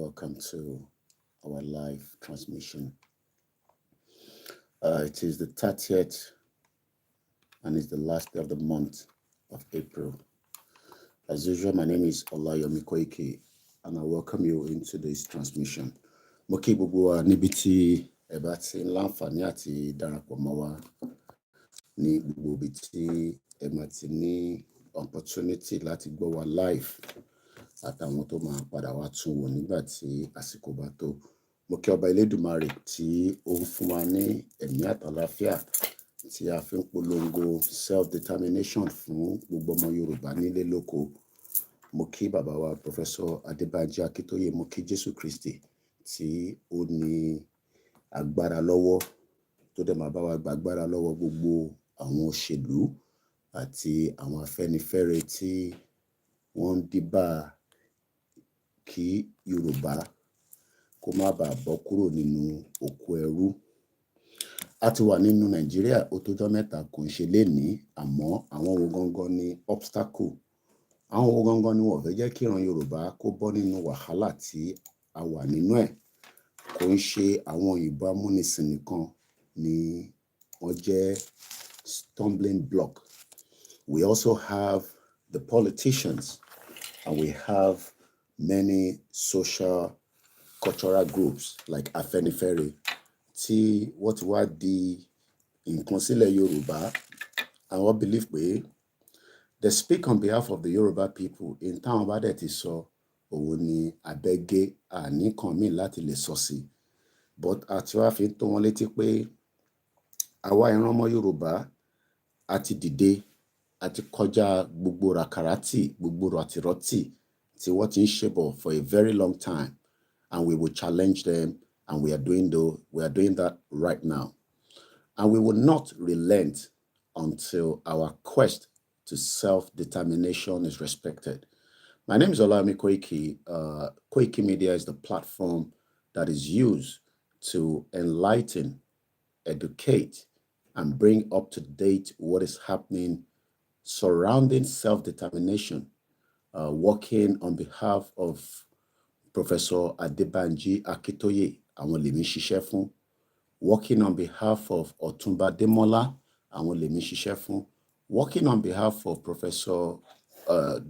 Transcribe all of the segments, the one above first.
welcome to our live transmission. It is the 30th and it's the last day of the month of April. As usual, my name is OLAYOMI KOIKI and I welcome you into this transmission. Mo kí gbogbo wa níbi tí ẹ bá ti ń láǹfààní àti darapọ̀ mọ́ wa ní gbogbo ibi tí ẹ máa ti ní opportunity láti gbọ́ wa live àtàwọn tó máa padà wá tún wò nígbà tí àsìkò bá tó. Mo kí ọba Elédùmarè tí ó ń fún wa ní ẹ̀mí àtàlàáfíà tí a fi ń polongo self-determination fún gbogbo ọmọ Yorùbá nílé lóko. Mo kí bàbá wa Professor Adébánjí Akíntóyè, mo kí Jésù Kristi tí ó ní agbára lọ́wọ́ tó dẹ̀ máa bá wa gba agbára lọ́wọ́ gbogbo àwọn òṣèlú àti àwọn Afẹ́nifẹ́re tí wọ́n ń díbà kí Yorùbá kó má bàa bọ́ kúrò nínú oko ẹrú. A ti wà nínú Nàìjíríà ó tójọ́ mẹ́ta kò ń ṣe lénìí, àmọ́ àwọn wo gangan ni obstacle? Àwọn wo gangan ni wọ́n fẹ́ jẹ́ kí ìran Yorùbá kó bọ́ nínú wàhálà tí a wà nínú ẹ̀? Kò ń ṣe àwọn òyìnbó amúnisìn nìkan ni wọ́n jẹ́ stumbling block. We also have the politicians and we have many social cultural groups like Afenifere tí wọ́n ti wá di nǹkan sílẹ̀ Yorùbá. And we believe pé they speak on behalf of the Yoruba people. In táwọn bá dẹ̀ ti sọ òun ni abẹ́gẹ́ àníkàn míì láti lè sọ sí. But àti wá fi ń tó wọn létí pé àwa ìran ọmọ Yorùbá àti dìde àti kọjá gbogbo ràkàràtì gbogbo ràtìrọ́tì tí wọ́n ti ń ṣe bọ̀ for a very long time, and we will challenge them, and we are doing that right now. And we will not relent until our quest to self-determination is respected. My name is OLAYOMI KOIKI. Koikimedia is the platform that is used to enlighten, educate, and bring up to date what is happening surrounding self-determination, working on behalf of Professor Adébánjí Akíntóyè, àwọn lèmi ṣiṣẹ́ fún, working on behalf of Ọ̀túnba Démọ́lá, àwọn lèmi ṣiṣẹ́ fún, working on behalf of Professor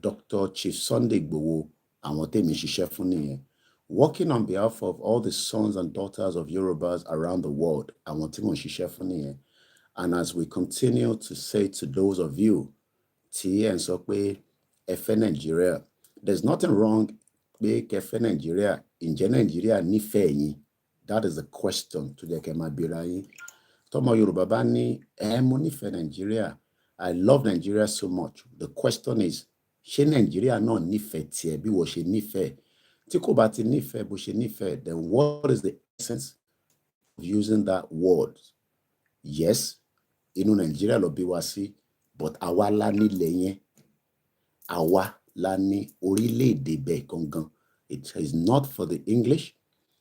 Dr. Chief Sunday Igboho, àwọn tèmi ṣiṣẹ́ fún nìyẹn, working on behalf of all the sons and daughters of Yorubas around the world, àwọn tí mo ṣiṣẹ́ fún nìyẹn. And as we continue to say to those of you tí ẹ̀ ń sọ pé ẹ fẹ́ Nàìjíríà, there's nothing wrong pé kẹ́ fẹ́ Nàìjíríà. Ǹjẹ́ Nàìjíríà nífẹ̀ẹ́ yín? That is the question tó jẹ́ kẹ́ máa bèèrè yín. Tọ́mọ Yorùbá bá ní mo nífẹ̀ẹ́ Nàìjíríà, I love Nigeria so much. The question is, ṣé Nàìjíríà náà nífẹ̀ẹ́ tiẹ̀ bí wọ́n ṣe nífẹ̀ẹ́? Tí kò bá ti nífẹ̀ẹ́ bó ṣe nífẹ̀ẹ́, then what is the essence of using that word? Yes, inú Nàìjíríà ló bí wa sí, but àwa la nílẹ̀ yẹn. Àwa la ní orílẹ̀-èdè bẹ́ẹ̀ gangan. It is not for the English.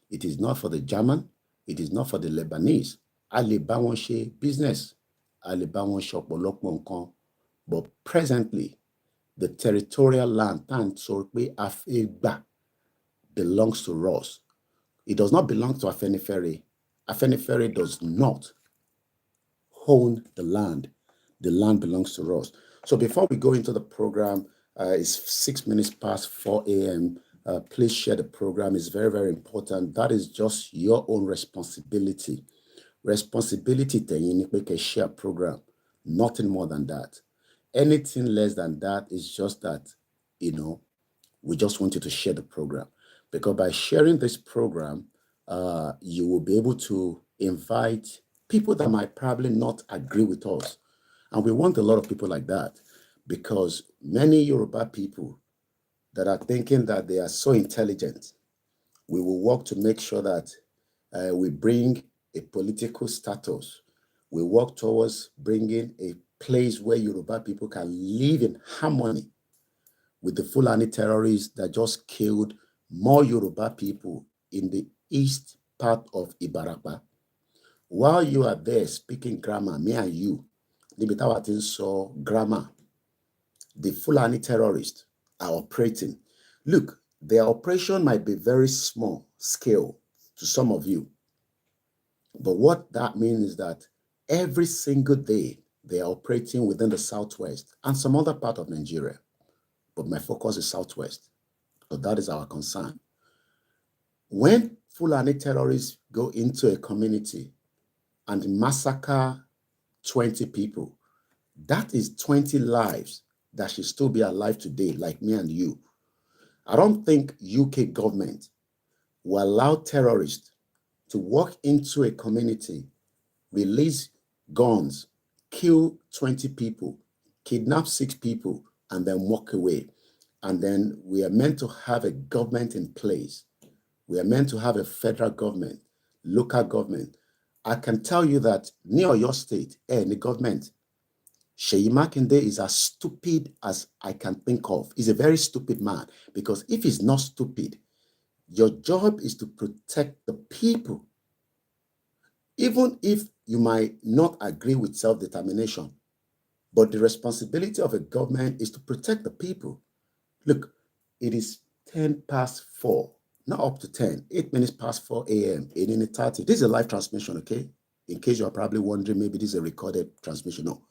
It is not for the German. It is not for the Lebanese. A lè bá wọn ṣe business. A lè bá wọn ṣe ọ̀pọ̀lọpọ̀ nǹkan. But presently, the territorial land tá à ń sọ pé a fẹ́ gbà belongs to us. It does not belong to Afenifere. Afenifere does not own the land. The land belongs to us. So before we go into the program, it's 6 minutes past 4 a.m. Please share the program. It's very, very important. That is just your own responsibility. Responsibility tẹ̀yin ni pé kẹ́ share program. Nothing more than that. Anything less than that is just that, we just want you to share the program. Because by sharing this program, you will be able to invite people that might probably not agree with us. And we want a lot of people like that, because many Yoruba people that are thinking that they are so intelligent, we will work to make sure that we bring a political status. We work towards bringing a place where Yoruba people can live in harmony with the Fulani terrorists that just killed more Yoruba people in the east part of Ibarapa. While you are there speaking grammar, me and you, níbi táwa ti ń sọ grammar, the Fulani terrorists are operating. Look, Their operation might be very small scale to some of you. But what that means is that every single day they are operating within the Southwest and some other part of Nigeria. But my focus is Southwest, because that is our concern. When Fulani terrorists go into a community and massacre 20 people, that is 20 lives that should still be alive today, like me and you. I don't think UK government will allow terrorists to walk into a community, release guns, kill 20 people, kidnap 6 people, and then walk away. And then we are meant to have a government in place. We are meant to have a federal government, local government. I can tell you that near your state, the government, Seyi Makinde is as stupid as I can think of. He's a very stupid man, because if he's not stupid, your job is to protect the people. Even if you might not agree with self-determination, but the responsibility of a government is to protect the people. Look, it is 4:10, not up to 10, 8 minutes past 4 a.m. 18:30. This is a live transmission, okay? In case you're probably wondering, maybe this is a recorded transmission. No,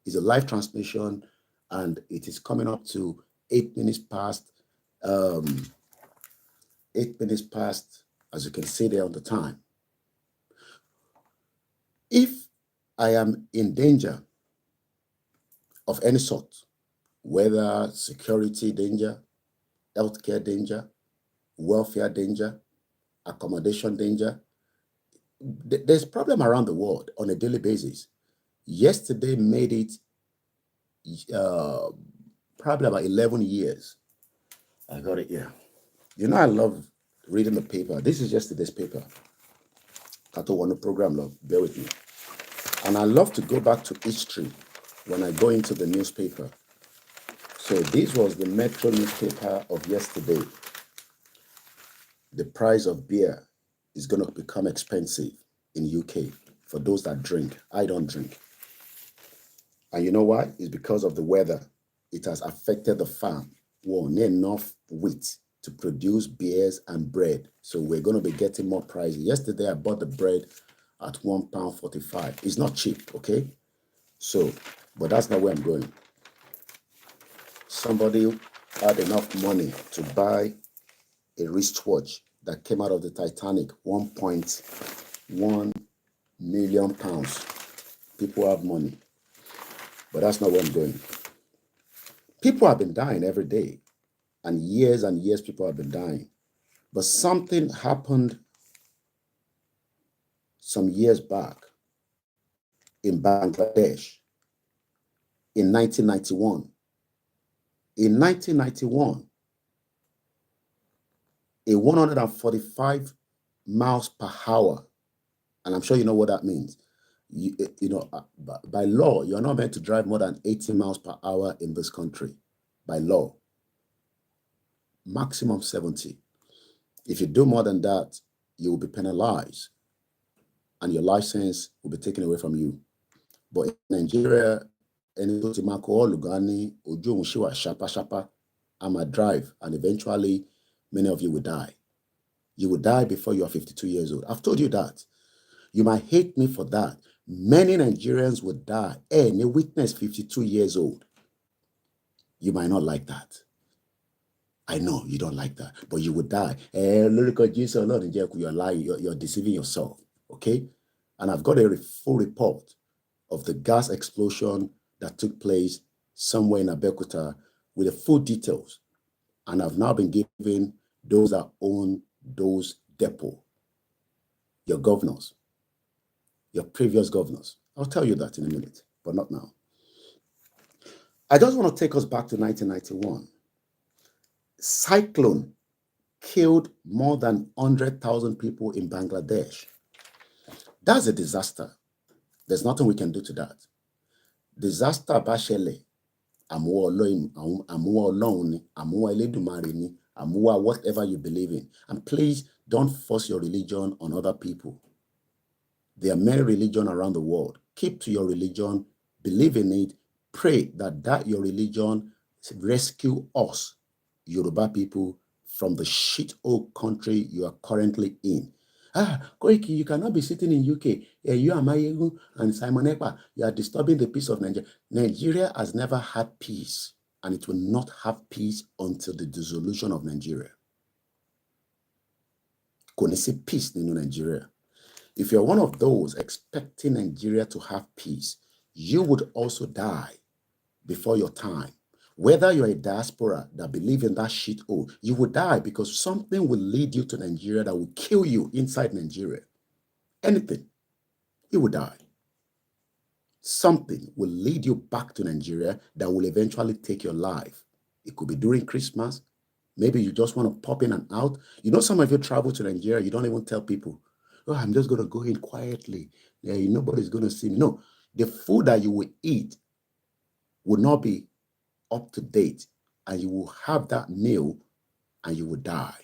it's a live transmission, and it is coming up to 8 minutes past, 8 minutes past, as you can see there on the time. If I am in danger of any sort, whether security danger, healthcare danger, welfare danger, accommodation danger, there's problem around the world on a daily basis. Yesterday made it probably about 11 years. I got it here. You know, I love reading the paper. This is yesterday's paper. Kato Wano program, love, bear with me. And I love to go back to history when I go into the newspaper. So this was the Metro newspaper of yesterday. The price of beer is going to become expensive in UK for those that drink. I don't drink. And you know why? It's because of the weather. It has affected the farm. Well, not enough wheat to produce beers and bread. So we're going to be getting more prices. Yesterday, I bought the bread at £1.45. It's not cheap, okay? So, but that's not where I'm going. Somebody had enough money to buy a wristwatch that came out of the Titanic, £1.1 million. People have money. But that's not where I'm going. People have been dying every day. And years people have been dying. But something happened some years back in Bangladesh in 1991. In 1991, a 145 miles per hour, and I'm sure you know what that means. You know, by law, you're not meant to drive more than 80 miles per hour in this country, by law. Maximum 70. If you do more than that, you will be penalized and your license will be taken away from you. But in Nigeria, any I'ma drive, and eventually many of you will die. You will die before you are 52 years old. I've told you that. You might hate me for that. Many Nigerians would die. And a witness 52 years old. You might not like that. I know you don't like that, but you would die. You're lying, you're deceiving yourself, okay? And I've got a full report of the gas explosion that took place somewhere in Abeokuta with the full details. And I've now been given those that own those depots, your governors, your previous governors. I'll tell you that in a minute, but not now. I just want to take us back to 1991. Cyclone killed more than 100,000 people in Bangladesh. That's a disaster. There's nothing we can do to that. Disaster bashele, whatever you believe in. And please don't force your religion on other people. There are many religions around the world. Keep to your religion, believe in it, pray that your religion rescue us, Yoruba people, from the shithole country you are currently in. Koiki, you cannot be sitting in UK. You are Mayegun and Simon Ekpa. You are disturbing the peace of Nigeria. Nigeria has never had peace, and it will not have peace until the dissolution of Nigeria. Kò ní sí peace nínú Nigeria. If you're one of those expecting Nigeria to have peace, you would also die before your time. Whether you're a diaspora that believe in that shithole, you will die because something will lead you to Nigeria that will kill you inside Nigeria. Anything, you will die. Something will lead you back to Nigeria that will eventually take your life. It could be during Christmas. Maybe you just want to pop in and out. You know, some of you travel to Nigeria, you don't even tell people, oh, I'm just going to go in quietly. Nobody's going to see me. No, the food that you will eat will not be up to date, and you will have that meal and you will die.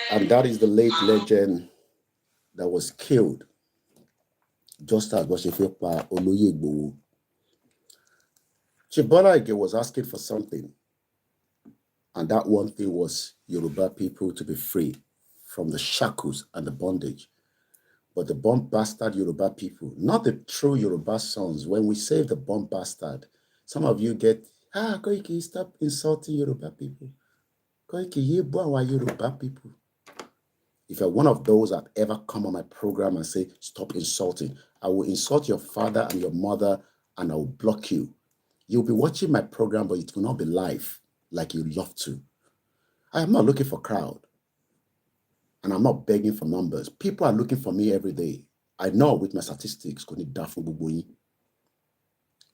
And that is the late legend that was killed just as Boshefepa Oloye Igboho. Chief Bola Ige was asking for something, and that one thing was Yoruba people to be free from the shackles and the bondage. But the bomb bastard Yoruba people, not the true Yoruba sons. When we say the bomb bastard, some of you get, Koiki, stop insulting Yoruba people. Koiki, you Yoruba people. If you're one of those that ever come on my program and say, stop insulting, I will insult your father and your mother and I will block you. You'll be watching my program, but it will not be live like you love to. I am not looking for crowd. And I'm not begging for numbers. People are looking for me every day. I know with my statistics,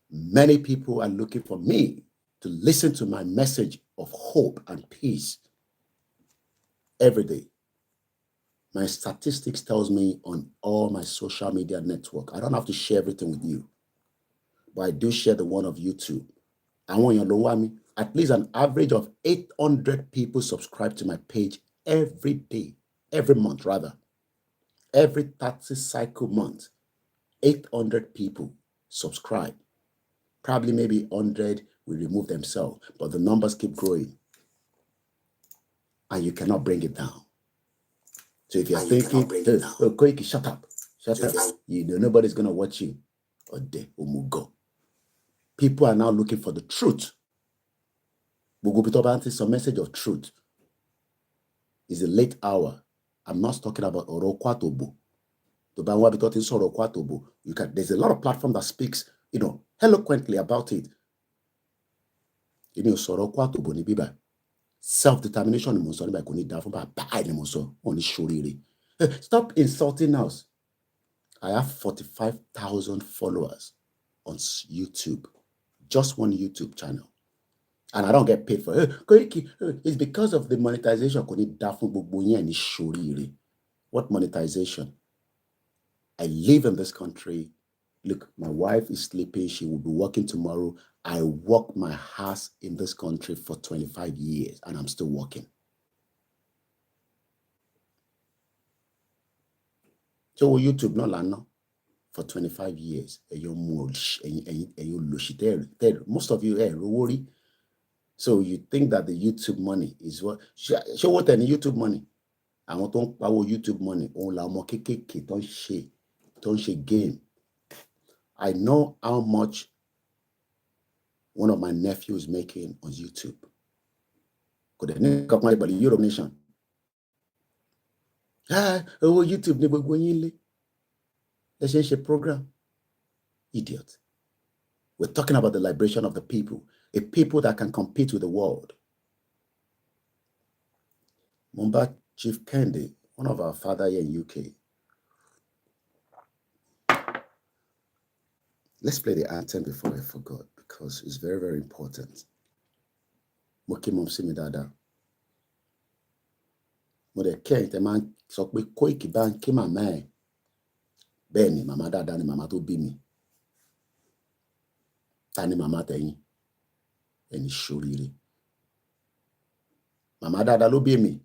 many people are looking for me to listen to my message of hope and peace every day. My statistics tells me on all my social media network. I don't have to share everything with you, but I do share the one of YouTube. I want you to know me. At least an average of 800 people subscribe to my page every day, every month rather. Every 30 cycle month, 800 people subscribe. Probably maybe 100 will remove themselves, but the numbers keep growing. And you cannot bring it down. So if you're thinking, oh, Koiki, shut up. You know, nobody's going to watch you. People are now looking for the truth. It's a message of truth. It's a late hour. I'm not talking about Orokwatobo. You can, there's a lot of platform that speaks, eloquently about it. Self-determination. Stop insulting us. I have 45,000 followers on YouTube. Just one YouTube channel. And I don't get paid for it. It's because of the monetization. What monetization? I live in this country. Look, my wife is sleeping. She will be working tomorrow. I work my ass in this country for 25 years and I'm still working. So YouTube no lano for 25 years. Most of you worry. So you think that the YouTube money is what? Show what any YouTube money. I want to power YouTube money. Don't share game. I know how much one of my nephews making on YouTube. Could the Europe nation? YouTube never going let's change the program. Idiot. We're talking about the liberation of the people, a people that can compete with the world. Mumbai Chief Kendi, one of our father here in UK. Let's play the anthem before I forgot, because it's very, very important. Mokimom Simidada. Mode Kent, the man, so we Koiki ban Kima man. Benny, Mama Dada, ni Mama to be me. Tani Mama Tani. And surely. Mama Dada lo be me.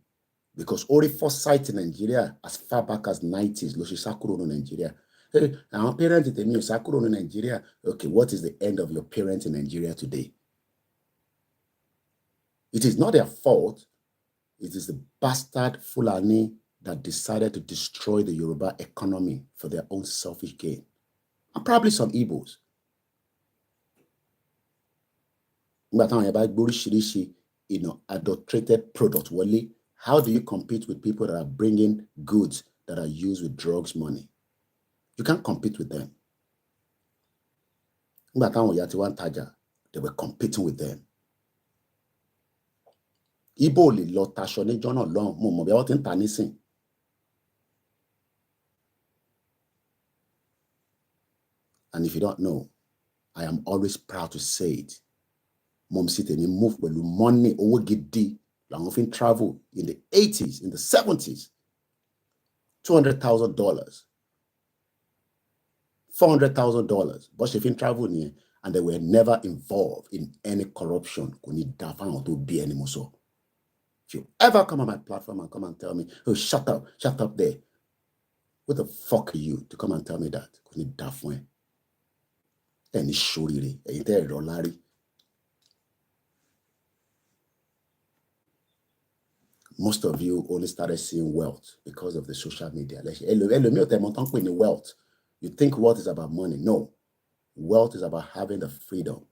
Because only first sight in Nigeria, as far back as 90s, Loshi Sakuro no Nigeria. Hey, our parents tell me Sakuro no Nigeria. Okay, what is the end of your parents in Nigeria today? It is not their fault. It is the bastard Fulani that decided to destroy the Yoruba economy for their own selfish gain. And probably some Igbos. Adulterated product. How do you compete with people that are bringing goods that are used with drugs money? You can't compete with them. They were competing with them. Ibo le lo tasho ni jono long mo be what in tanisin. And if you don't know, I am always proud to say it. Mom sit and move with money over gidi. Long often travel in the 80s, in the 70s. $200,000, $400,000. But she fin travel near, and they were never involved in any corruption. To be anymore. So if you ever come on my platform and come and tell me, oh, shut up there. What the fuck are you to come and tell me that? Any shuri, most of you only started seeing wealth because of the social media. Wealth. You think wealth is about money. No. Wealth is about having the freedom.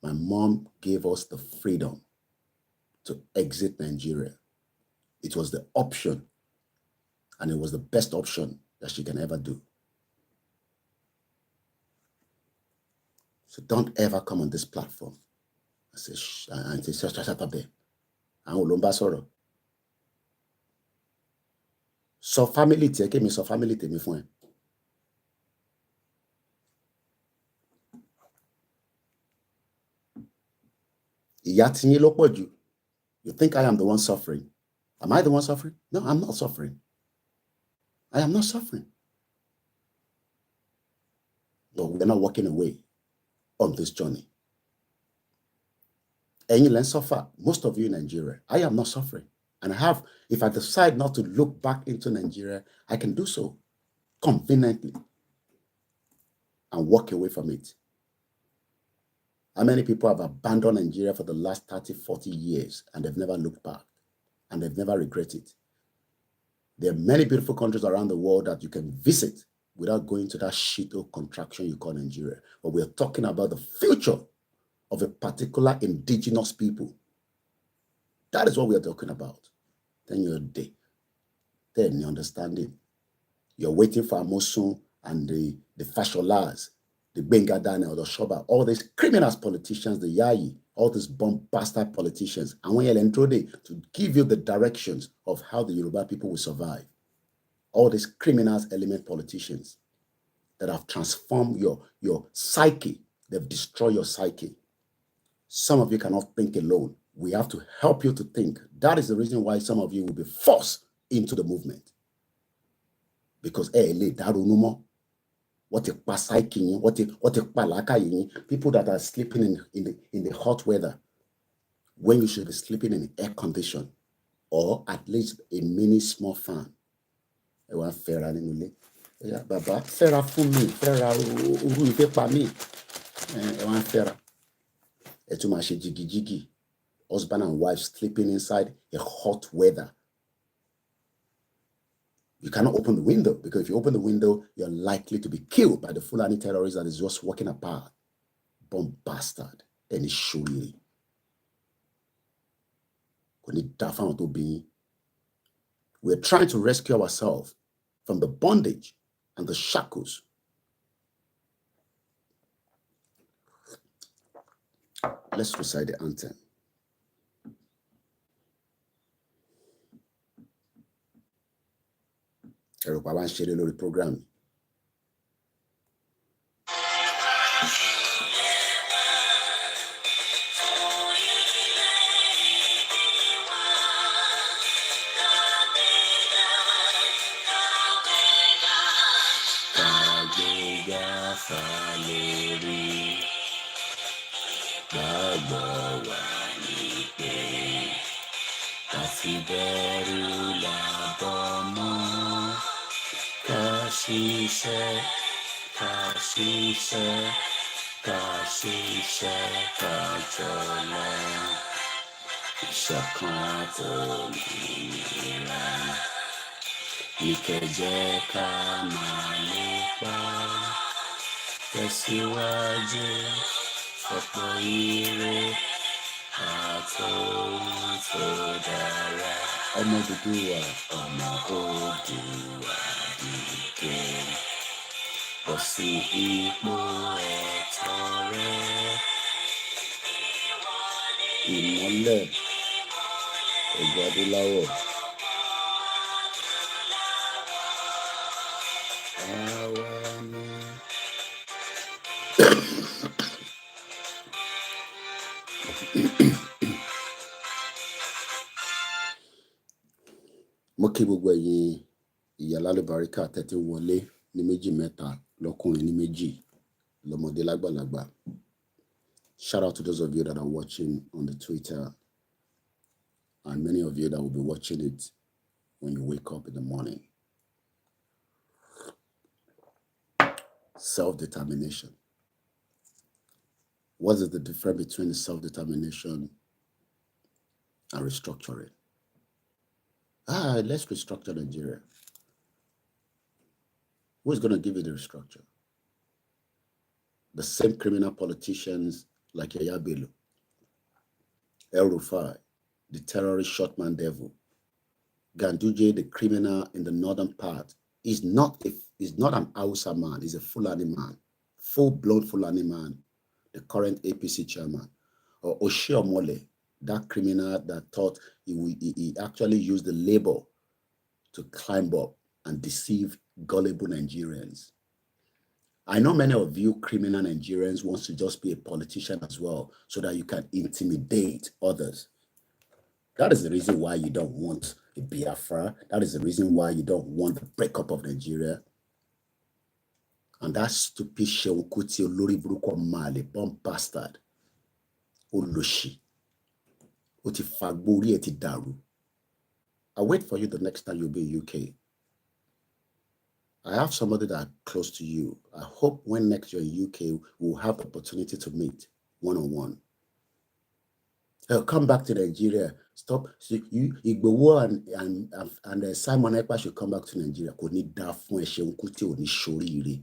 My mom gave us the freedom to exit Nigeria. It was the option, and it was the best option that she can ever do. So don't ever come on this platform and say, shut up there. So family take me, so family take me fún. You think I am the one suffering? Am I the one suffering? No, I'm not suffering. I am not suffering. But we're not walking away on this journey. And you suffer. Most of you in Nigeria, I am not suffering. And if I decide not to look back into Nigeria, I can do so conveniently and walk away from it. How many people have abandoned Nigeria for the last 30, 40 years and they've never looked back and they've never regretted it? There are many beautiful countries around the world that you can visit without going to that shit or contraction you call Nigeria. But we're talking about the future of a particular indigenous people. That is what we are talking about. Then you're there. Then you're understanding. You're waiting for Amosun and the Fasholas, the Benga Daniel, the Shoba, all these criminals politicians, the Yayi, all these bomb bastard politicians, and when you're introduced to give you the directions of how the Yoruba people will survive. All these criminals element politicians that have transformed your psyche. They've destroyed your psyche. Some of you cannot think alone. We have to help you to think. That is the reason why some of you will be forced into the movement. Because what a psyche, what a palaka, people that are sleeping in the hot weather when you should be sleeping in air condition or at least a mini small fan. Yeah, Baba, Fera for me, Fera Uru pa me. Fera. Etumashi jigi. Husband and wife sleeping inside a hot weather. You cannot open the window because if you open the window, you're likely to be killed by the Fulani terrorist that is just walking apart. Bomb bastard. Any shuri. We're trying to rescue ourselves from the bondage and the shackles. Let's recite the anthem. Ẹ̀rọ ṣeré lórí program. Mo kí gbogbo ẹ̀yin ìyá lálùbáríkà tẹ́tí wọlé ní méjì mẹ́ta, lọ́kùnrin ní méjì, lọ́mọdé lágbàlagbà. Shout out to those of you that are watching on the Twitter and many of you that will be watching it when you wake up in the morning. Self-determination. What is the difference between self-determination and restructuring? Let's restructure Nigeria. Who is going to give you the restructure? The same criminal politicians like Yaya Bello, El Rufai, the terrorist shotman devil, Ganduje, the criminal in the northern part, is not an Hausa man, he's a Fulani man, full-blown Fulani man, the current APC chairman, or Oshiomole, that criminal that thought he actually used the labor to climb up and deceive gullible Nigerians. I know many of you criminal Nigerians want to just be a politician as well so that you can intimidate others. That is the reason why you don't want a Biafra. That is the reason why you don't want the breakup of Nigeria. And that stupid Seun Kuti Olori Buruko Male, bomb bastard, Oloshi, Oti Fagbori Eti Daru. I'll wait for you the next time you'll be in UK. I have somebody that close to you. I hope when next you're in UK, we'll have the opportunity to meet one-on-one. I'll come back to Nigeria. Stop. So Igbowo and Simon Ekpa should come back to Nigeria. Kò ní dá fún ẹ, Seun Kuti ò ní ṣoríire.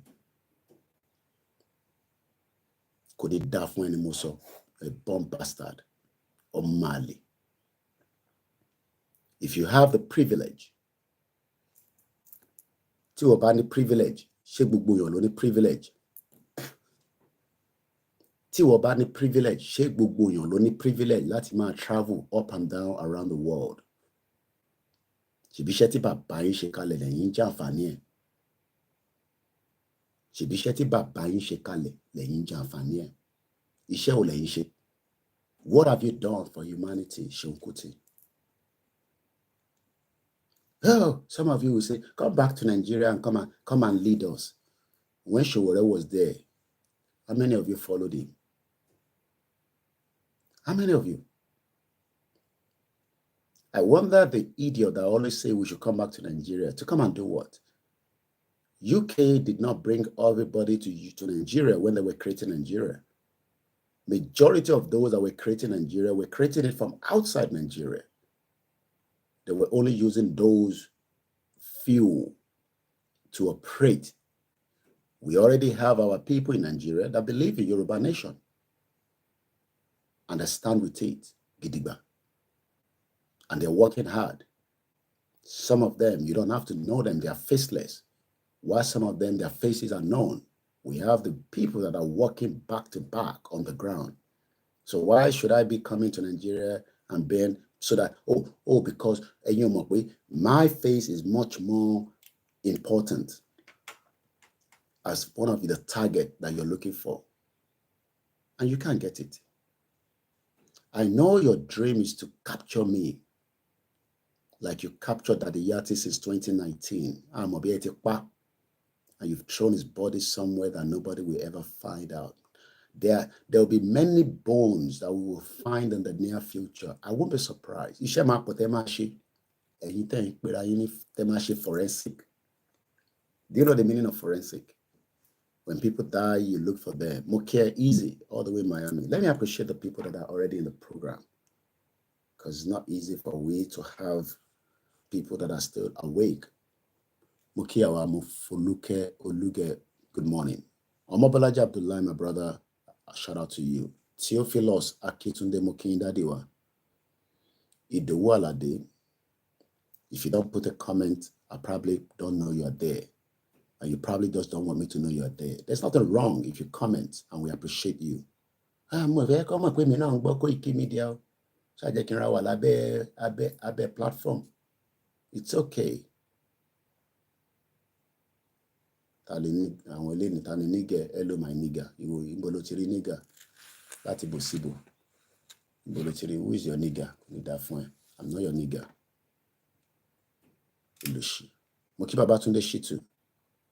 Kò ní dá fún ẹni mo sọ, a bomb bastard or Mali. If you have the privilege, tí o bá ní privilege, ṣé gbogbo èèyàn ló ní privilege? Tí o bá ní privilege, ṣé gbogbo èèyàn ló ní privilege láti máa travel up and down around the world? Ṣèbí iṣẹ́ tí bàbá yín ṣe kalẹ̀ lẹ́yìn jàǹfààní ẹ̀. Ṣèbí iṣẹ́ tí bàbá yín ṣe kalẹ̀ lẹ́yìn jàǹfààní ẹ̀. Iṣẹ́ ò lẹ́yìn ṣe. What have you done for humanity, Seun Kuti? Oh, some of you will say, come back to Nigeria and come and lead us. When Showore was there, how many of you followed him? How many of you? I wonder the idiot that always say we should come back to Nigeria. To come and do what? UK did not bring everybody to Nigeria when they were creating Nigeria. Majority of those that were creating Nigeria were creating it from outside Nigeria. They were only using those few to operate. We already have our people in Nigeria that believe in Yoruba nation. And they stand with it, Gidigba. And they're working hard. Some of them, you don't have to know them, they are faceless. While some of them, their faces are known. We have the people that are working back to back on the ground. So why should I be coming to Nigeria and being so that, because my face is much more important as one of the target that you're looking for. And you can't get it. I know your dream is to capture me like you captured Daddy Yati since 2019. And you've thrown his body somewhere that nobody will ever find out. There will be many bones that we will find in the near future. I won't be surprised. Forensic. Do you know the meaning of forensic? When people die, you look for them. Mokia easy, all the way in Miami. Let me appreciate the people that are already in the program. Because it's not easy for we to have people that are still awake. Mokia Wamu Fuluke Oluge, good morning. Omobalaja Abdullah, my brother, shout out to you. Theophilos Akitunde Mokindadiwa. Idowu Alade. If you don't put a comment, I probably don't know you're there. And you probably just don't want me to know you're there. There's nothing wrong if you comment, and we appreciate you. Koikimedia. Platform. It's okay. Hello, my nigga. Who is your nigger? I'm not your nigger. Mokiba Batunde Shitu.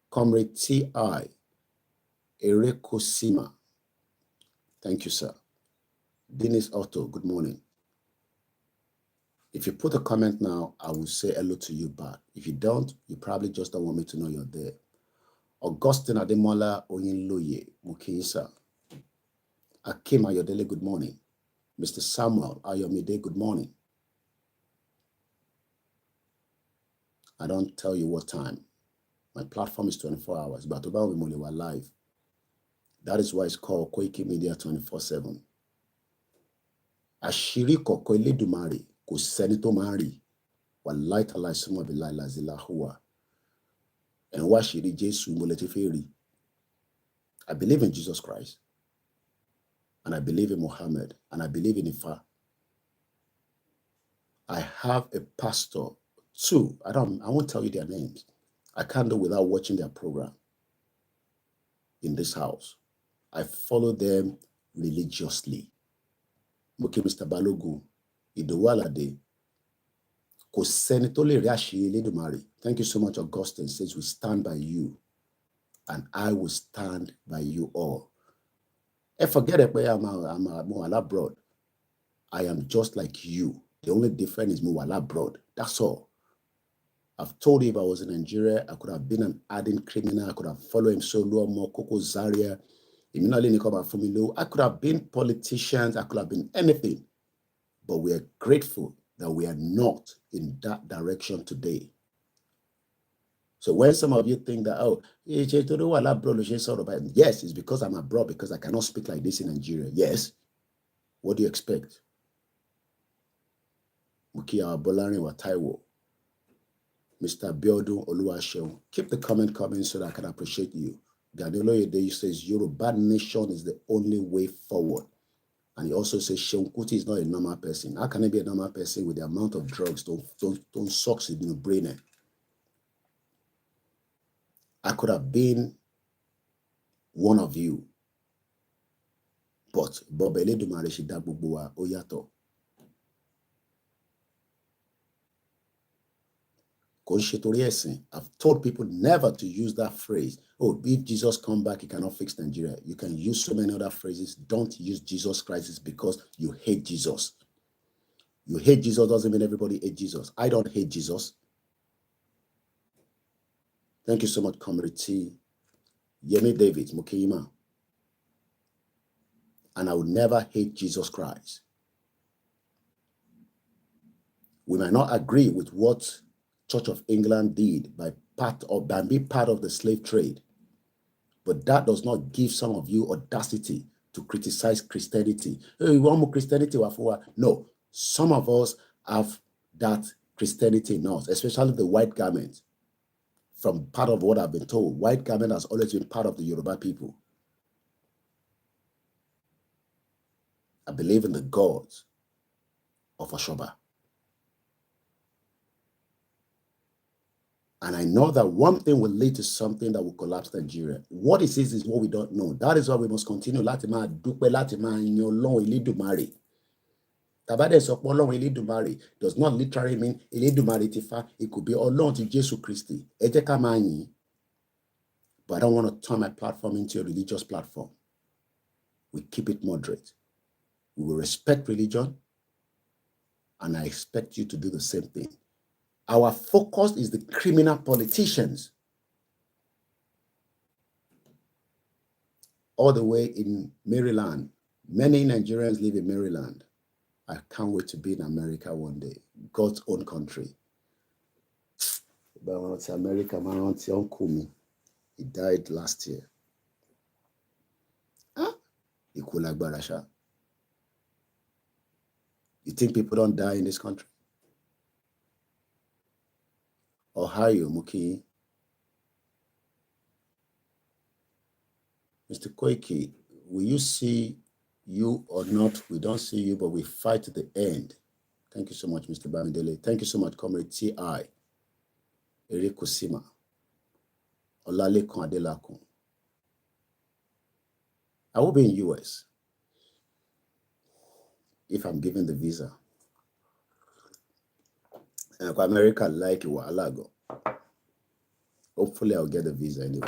Comrade T.I. Erekosima. Thank you, sir. Dennis Otto, good morning. If you put a comment now, I will say hello to you back. If you don't, you probably just don't want me to know you're there. Augustine Ademola Oyinloye, Mukisa. Akim Ayodele, good morning. Mr. Samuel Ayomide, good morning. I don't tell you what time. My platform is 24 hours, but about we are live. That is why it's called Koikimedia 24/7. Àṣírí kọ̀kọ̀ Elédùmarè kò sẹ́ni tó máa rí. Wàláhì tàláhì súnmọ́ billahi lázi láhùwà. Ẹ̀ ń wá àṣírí Jésù mo lè ti fẹ́ rí. I believe in Jesus Christ. And I believe in Muhammad. And I believe in Ifa. I have a pastor, two. I won't tell you their names. I can't do without watching their program in this house. I follow them religiously. Moki Mr. Balogun, Idowu Alade, kò sẹ́ni tó lè rí àṣírí Elédùmarè. Thank you so much, Augustine. Says we stand by you, and I will stand by you all. And forget it, I'm abroad. I am just like you. The only difference is I'm abroad. That's all. I've told you if I was in Nigeria, I could have been an ardent criminal. I could have followed him solo, more Koko Zaria. I could have been politicians. I could have been anything. But we are grateful that we are not in that direction today. So when some of you think that, oh, yes, it's because I'm abroad, because I cannot speak like this in Nigeria. Yes. What do you expect? Mukia Bolari Wataiwo. Mr. Biodun Oluwaseun. Keep the comment coming so that I can appreciate you. Gadolo Yede says Yoruba nation is the only way forward. And he also says Seun Kuti is not a normal person. How can he be a normal person with the amount of drugs don't succeed in your brain? I could have been one of you. But Bob Elédùmarè ṣe dá gbogbo wa ó yàtọ̀. I've told people never to use that phrase. Oh, if Jesus come back, he cannot fix Nigeria. You can use so many other phrases. Don't use Jesus Christ because you hate Jesus. You hate Jesus doesn't mean everybody hates Jesus. I don't hate Jesus. Thank you so much, Comrade T. Yemi David Mukiyima. And I would never hate Jesus Christ. We might not agree with what Church of England did by being part of the slave trade. But that does not give some of you audacity to criticize Christianity. Hey, you want more Christianity? No, some of us have that Christianity in us, especially the white garment. From part of what I've been told, white garment has always been part of the Yoruba people. I believe in the gods of Ashoba. And I know that one thing will lead to something that will collapse Nigeria. What it is what we don't know. That is why we must continue. Láti máa dúpẹ́, láti máa yin Ọlọ́run Elédùmarè. Tàbádẹ́ sọ pé Ọlọ́run Elédùmarè does not literally mean Elédùmarè ti fa. It could be Ọlọ́run ti Jésù Kristi. Ẹ jẹ́ ká máa yìn. But I don't want to turn my platform into a religious platform. We keep it moderate. We will respect religion. And I expect you to do the same thing. Our focus is the criminal politicians. All the way in Maryland. Many Nigerians live in Maryland. I can't wait to be in America one day. God's own country. But when it's America, my uncle me. He died last year. You think people don't die in this country? Ohio, Muki. Mr. Koiki, will you see you or not? We don't see you, but we fight to the end. Thank you so much, Mr. Bamidele. Thank you so much, Comrade T.I. Erekosima. Olalekan Adelakun. I will be in US. if I'm given the visa. And America like Walago. Hopefully I'll get the visa anyway.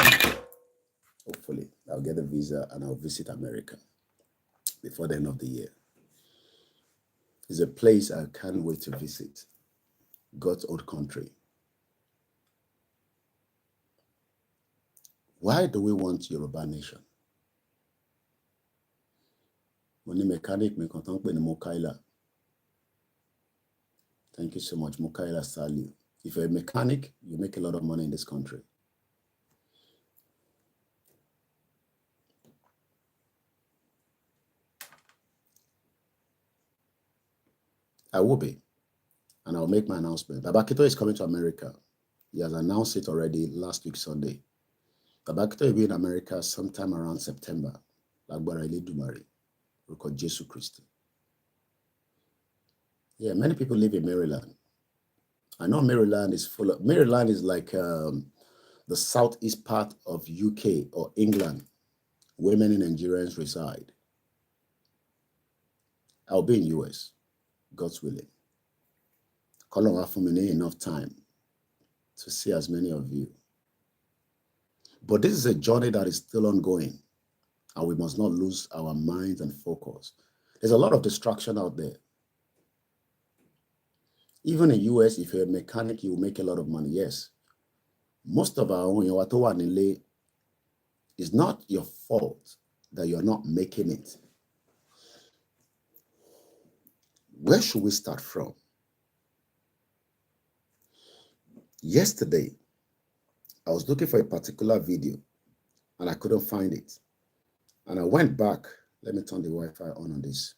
Hopefully I'll get the visa and I'll visit America before the end of the year. It's a place I can't wait to visit. God's old country. Why do we want Yoruba nation? Money mechanic me content pe ni Mukaila. Thank you so much, Mukaila Saliu. If you're a mechanic, you make a lot of money in this country. I will be, and I'll make my announcement. Babakito is coming to America. He has announced it already last week, Sunday. Babakito will be in America sometime around September. Lagbara Ile Dumari, record Jesus Christ. Yeah, many people live in Maryland. I know Maryland is full of, Maryland is like the southeast part of UK or England, where many Nigerians reside. I'll be in US, God's willing. Colin for me enough time to see as many of you. But this is a journey that is still ongoing, and we must not lose our minds and focus. There's a lot of distraction out there. Even in US, if you're a mechanic, you will make a lot of money. Yes. Most of our own, it's not your fault that you're not making it. Where should we start from? Yesterday, I was looking for a particular video and I couldn't find it. And I went back. Let me turn the Wi-Fi on this.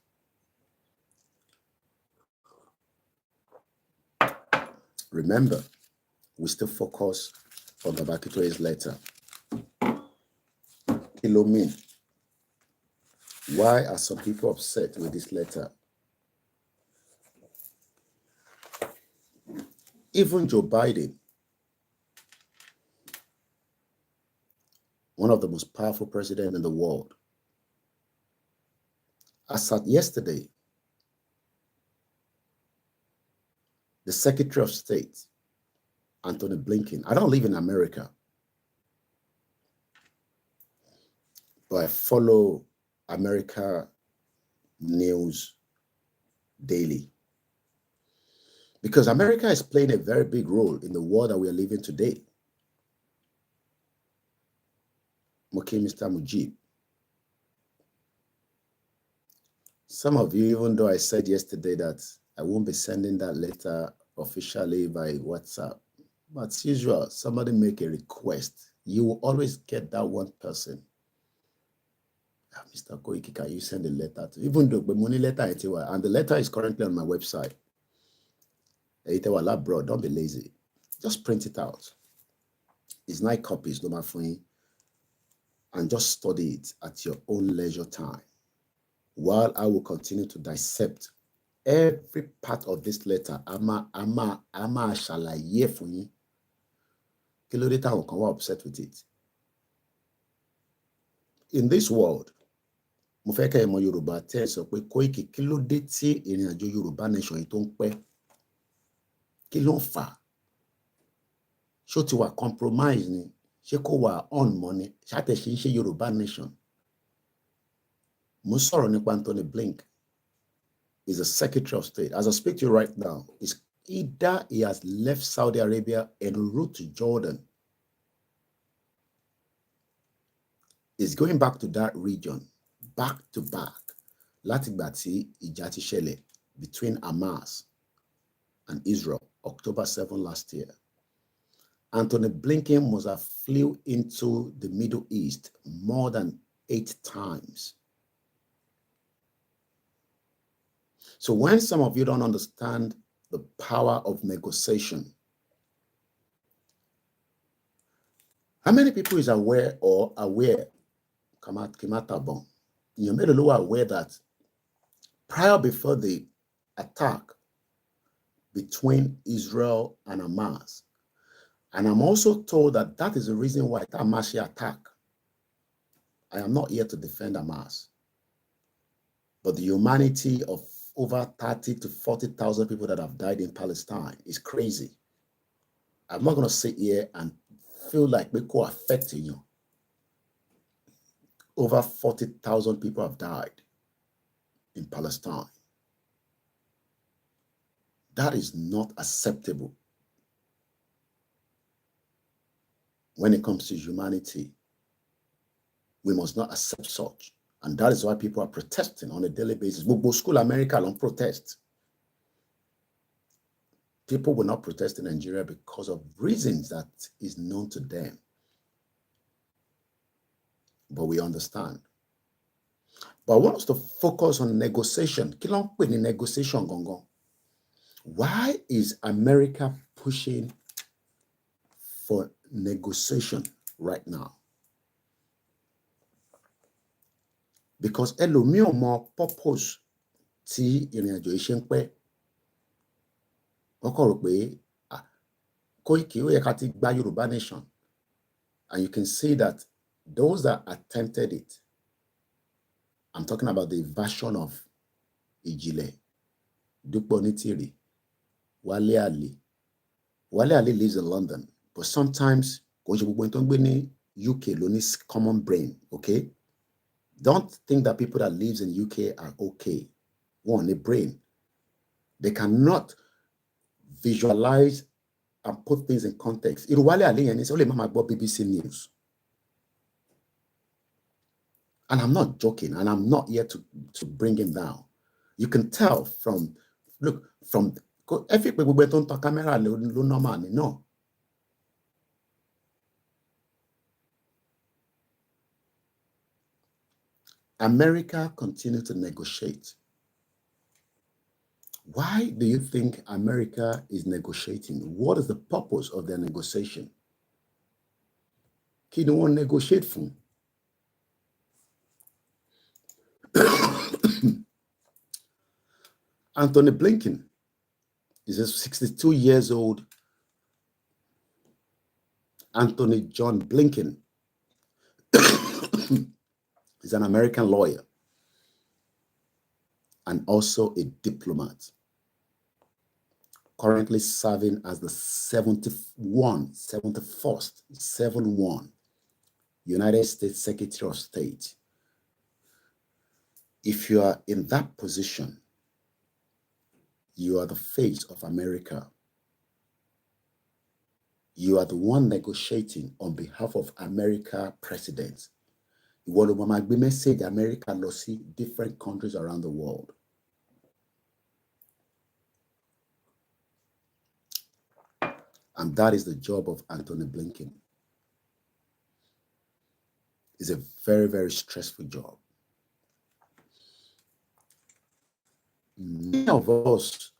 Remember, we still focus on Babakito's letter. Kilo mean. Why are some people upset with this letter? Even Joe Biden, one of the most powerful presidents in the world, as at yesterday, the Secretary of State, Anthony Blinken, I don't live in America, but I follow America news daily. Because America is playing a very big role in the world that we are living today. Okay, Mr. Mujib. Some of you, even though I said yesterday that I won't be sending that letter officially by WhatsApp, but as usual, somebody make a request. You will always get that one person. Mr. Koiki, can you send a letter to, even though the money letter, and the letter is currently on my website. Bro, don't be lazy. Just print it out. It's 9 copies, no matter for you, and just study it at your own leisure time. While I will continue to dissect every part of this letter, ama shalaye for you. Kilo de ta won upset with it. In this world, mo fẹ́ kẹ́ mọ̀ Yorùbá tẹ́ sọ pé Koiki kí ló dé tí ìrìn àjò Yorùbá nation yìí tó ń pẹ́. Kí ló ń fà? Ṣó ti wà compromise ni? Ṣé kò wà on money? Ṣàtẹ̀ṣe ń ṣe Yorùbá nation. Mo sọ̀rọ̀ nípa Anthony Blinken. He's a Secretary of State. As I speak to you right now, it's either he has left Saudi Arabia en route to Jordan. He's going back to that region, back to back. Látìgbà tí ìjà ti ṣẹlẹ̀ between Hamas and Israel, October 7 last year. Anthony Blinken must have flew into the Middle East more than 8 times. So when some of you don't understand the power of negotiation, how many people is aware you made a aware that prior before the attack between Israel and Hamas, and I'm also told that that is the reason why Hamas attack. I am not here to defend Hamas, but the humanity of over 30 to 40,000 people that have died in Palestine. It's crazy. I'm not going to sit here and feel like we're co-affecting you. Over 40,000 people have died in Palestine. That is not acceptable when it comes to humanity. We must not accept such. And that is why people are protesting on a daily basis. Bobo School America don't protest. People will not protest in Nigeria because of reasons that is known to them. But we understand. But I want us to focus on negotiation. Kí ló ń pè ní negotiation gangan? Why is America pushing for negotiation right now? Because ẹlòmíì ò mọ purpose tí ìrìn àjò yìí ṣe ń pẹ́. Wọ́n kàn rò pé Koiki ó yẹ ká ti gba Yorùbá nation. And you can see that those that attempted it, I'm talking about the version of Ijile, Dupe Onitiri, Wale Ali. Wale Ali lives in London, but sometimes kò ṣe gbogbo ẹni tó ń gbé ní UK ló ní common brain, okay? Don't think that people that lives in UK are okay. One, a brain. They cannot visualize and put things in context. Irú Wale Ali yẹn ní sọ lè má máa gbọ́ BBC News. And I'm not joking, and I'm not here to bring him down. You can tell from, look, from every gbogbo tó ń tan camera ló normal ni, no. America continues to negotiate. Why do you think America is negotiating? What is the purpose of their negotiation? Kí ni wọ́n negotiate fún? Anthony Blinken is a 62 years old Anthony John Blinken. He's an American lawyer and also a diplomat, currently serving as the 71st United States Secretary of State. If you are in that position, you are the face of America. You are the one negotiating on behalf of America presidents. You want to message America lọ sí different countries around the world. And that is the job of Anthony Blinken. It's a very, very stressful job. Many of us,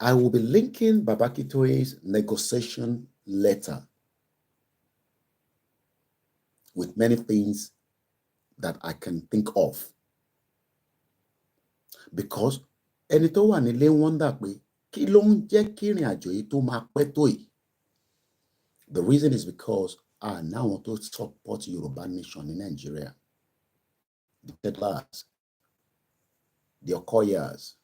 I will be linking Babakitoye's negotiation letter with many things that I can think of. Because ẹni tó wà nílé wonder pé kí ló ń jẹ́ kí ìrìn àjò yìí tó máa pẹ́ tó yìí. The reason is because I now want to support Yoruba nation in Nigeria. The Pedlars, the Okoyas,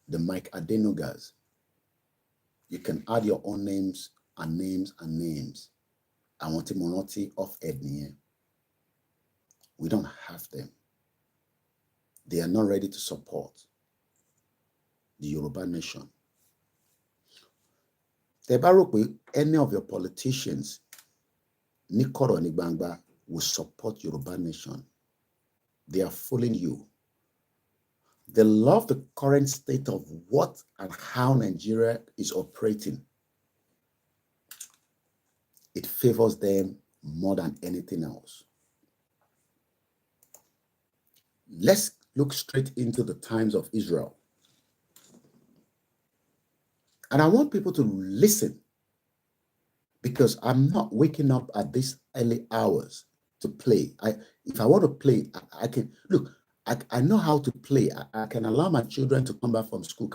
the Mike Adenogas. You can add your own names and names and names. I want a minority of ethnia. We don't have them. They are not ready to support the Yoruba nation. Tẹ́ bá rò pé any of your politicians ní kọ̀rọ̀ ní gbangba will support Yoruba nation. They are fooling you. They love the current state of what and how Nigeria is operating. It favors them more than anything else. Let's look straight into the times of Israel. And I want people to listen, because I'm not waking up at these early hours to play. If I want to play, I can. Look, I know how to play. I can allow my children to come back from school.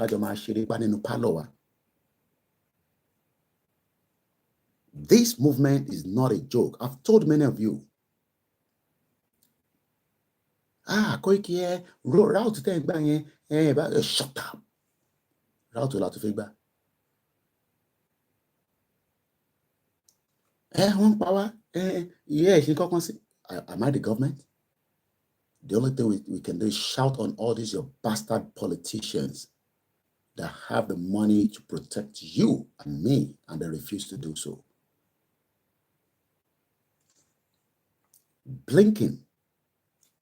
This movement is not a joke. I've told many of you. Koiki, route ten gbà shut up. Route la tó fẹ́ gbà. Wọ́n pa wá. Am I the government? The only thing we can do is shout on all these your bastard politicians that have the money to protect you and me, and they refuse to do so.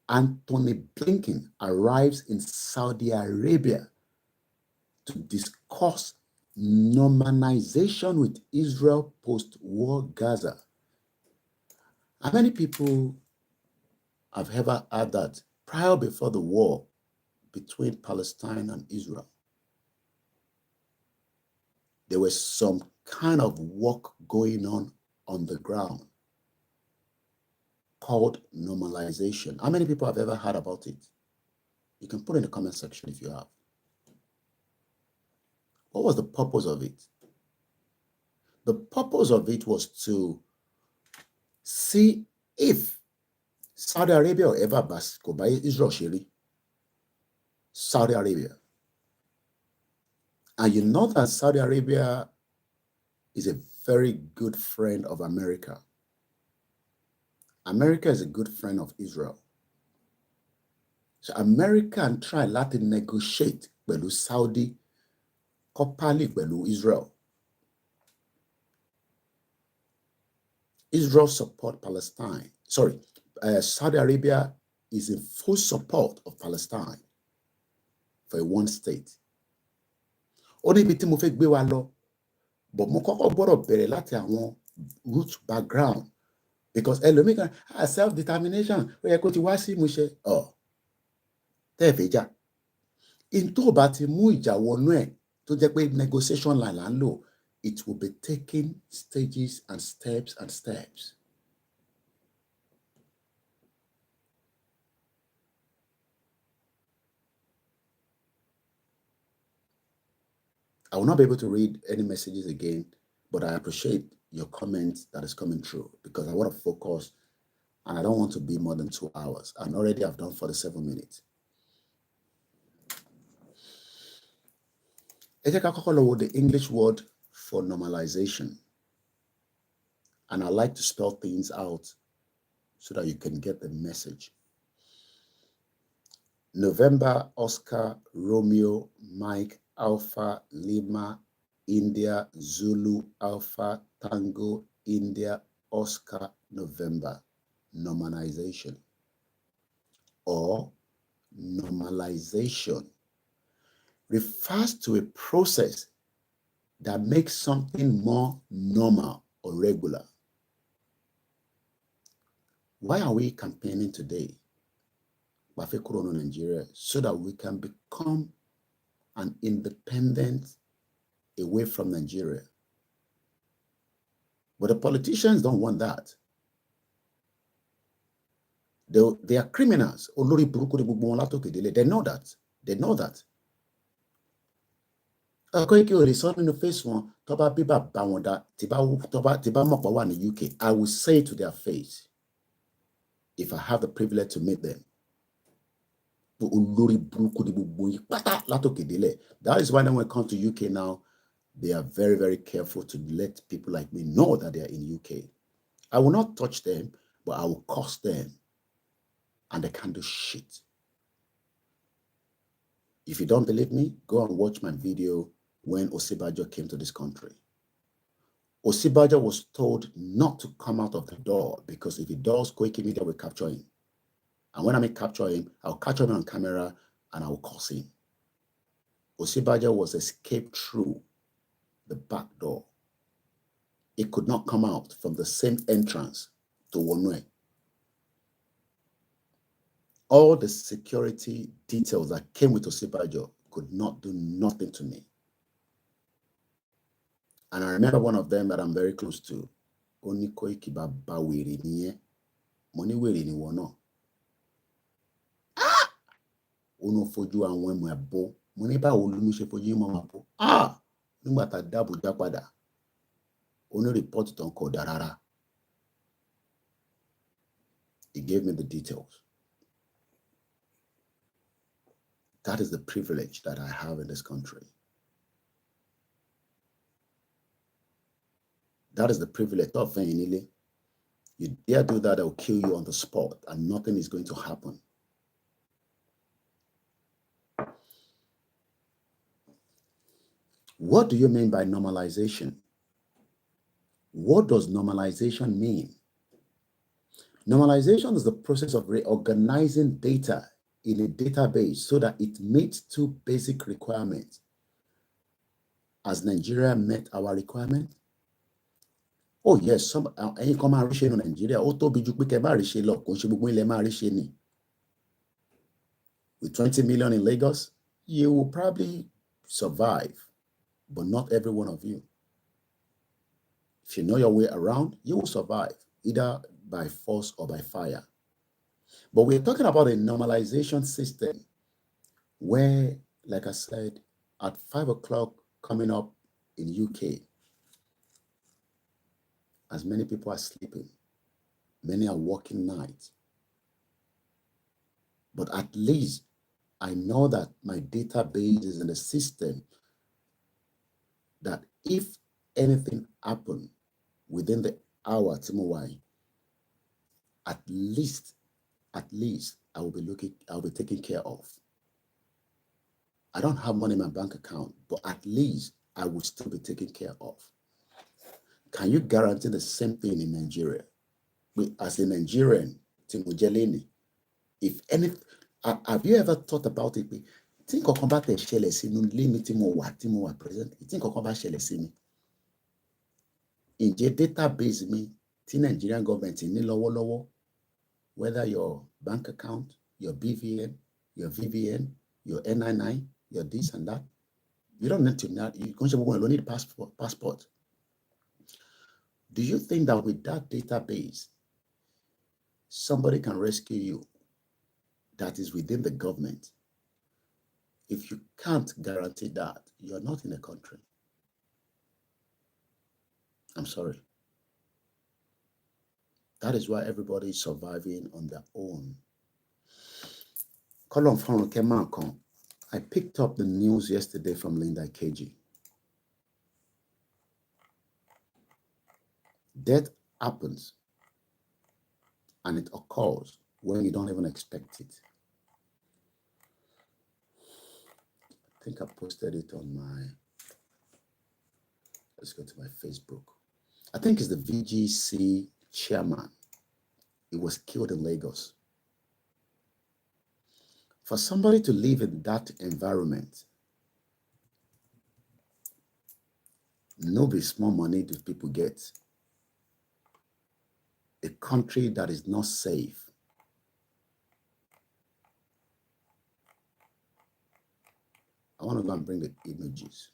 Anthony Blinken arrives in Saudi Arabia to discuss normalization with Israel post-war Gaza. How many people have ever heard that prior before the war between Palestine and Israel, there was some kind of work going on the ground called normalization? How many people have ever heard about it? You can put in the comment section if you have. What was the purpose of it? The purpose of it was to see if Saudi Arabia or ever go by Israel Shiri. Saudi Arabia. And you know that Saudi Arabia is a very good friend of America. America is a good friend of Israel. So America can try to negotiate with Saudi, properly with Israel. Israel support Palestine. Sorry, Saudi Arabia is in full support of Palestine for a one state. Only bit mo fẹ́ gbé wa lọ, but mo kọ́kọ́ gbọ́dọ̀ bẹ̀rẹ̀ láti àwọn root background, because ẹlòmíì kan self-determination ó yẹ kó ti wá sí ìmúṣẹ. Tẹ́ ẹ fẹ́ jà. In tó bá ti mú ìjà wọnú ẹ̀ tó jẹ́ pé negotiation line là ń lò, it will be taking stages and steps and steps. I will not be able to read any messages again, but I appreciate your comments that is coming through, because I want to focus and I don't want to be more than 2 hours. And already I've done 47 minutes. The English word for normalization. And I like to spell things out so that you can get the message. November, Oscar, Romeo, Mike, Alpha, Lima, India, Zulu, Alpha, Tango, India, Oscar, November. Normalization or normalization refers to a process that makes something more normal or regular. Why are we campaigning today? Nigeria, so that we can become an independent away from Nigeria. But the politicians don't want that. They are criminals. They know that. They know that. In the face one, I will say to their face, if I have the privilege to meet them. That is why when it comes to UK now, they are very, very careful to let people like me know that they are in UK. I will not touch them, but I will curse them. And they can't do shit. If you don't believe me, go and watch my video when Osibajo came to this country. Osibajo was told not to come out of the door, because if he does, Koikimedia will capture him. And when I capture him, I'll capture him on camera and I will curse him. Osibajo was escaped through the back door. He could not come out from the same entrance to Wonwe. All the security details that came with Osibajo could not do nothing to me. And I remember one of them that I'm very close to. Oni Koiki baba wèrè nìyẹn. Mo ní wèrè ni wọ́n náà. Ono fojú àwọn ẹmọ ẹ̀bọ. Mo ní báwo ló mú ṣe fojú ìmọ̀ wọn bọ̀. Nígbà tá a dá Abuja padà. Oni report tó ń kọ dárára. He gave me the details. That is the privilege that I have in this country. That is the privilege of Afenifere. You dare do that, they'll kill you on the spot and nothing is going to happen. What do you mean by normalization? What does normalization mean? Normalization is the process of reorganizing data in a database so that it meets two basic requirements. Has Nigeria met our requirement? Oh yes, some ẹ̀yin kan máa rí ṣe ní Nigeria. Ó tóbi jù pé kẹ́ bá rí ṣe lọ, kò ṣe gbogbo ilẹ̀ máa rí ṣe ni. With 20 million in Lagos, you will probably survive, but not every one of you. If you know your way around, you will survive, either by force or by fire. But we're talking about a normalization system where, like I said, at 5 o'clock coming up in UK, as many people are sleeping, many are working nights. But at least I know that my database is in the system that if anything happened within the hour, Timowai, at least I will be taken care of. I don't have money in my bank account, but at least I will still be taken care of. Can you guarantee the same thing in Nigeria? As a Nigerian, Timojeleni, if any, have you ever thought about it? Think of combat a shell Timo present. Think of combat shell in the database me, the Nigerian government in lowo, whether your bank account, your BVN, your VVN, your NIN, your this and that, you don't need to know. You don't need passport. Do you think that with that database, somebody can rescue you that is within the government? If you can't guarantee that, you're not in a country. I'm sorry. That is why everybody is surviving on their own. I picked up the news yesterday from Linda KG. Death happens and it occurs when you don't even expect it. I think I posted it on my, let's go to my Facebook. I think it's the VGC chairman. He was killed in Lagos. For somebody to live in that environment, no be small money do people get. A country that is not safe. I want to go and bring the images.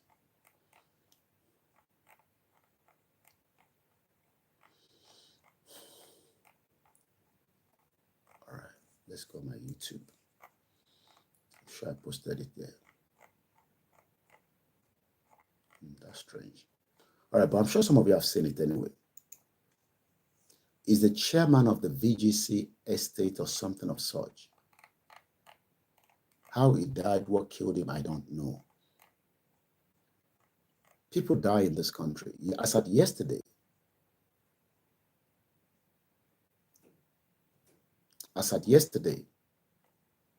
All right, let's go to my YouTube. I'm sure I posted it there. That's strange. All right, but I'm sure some of you have seen it anyway. Is the chairman of the VGC estate or something of such. How he died, what killed him, I don't know. People die in this country. As at yesterday,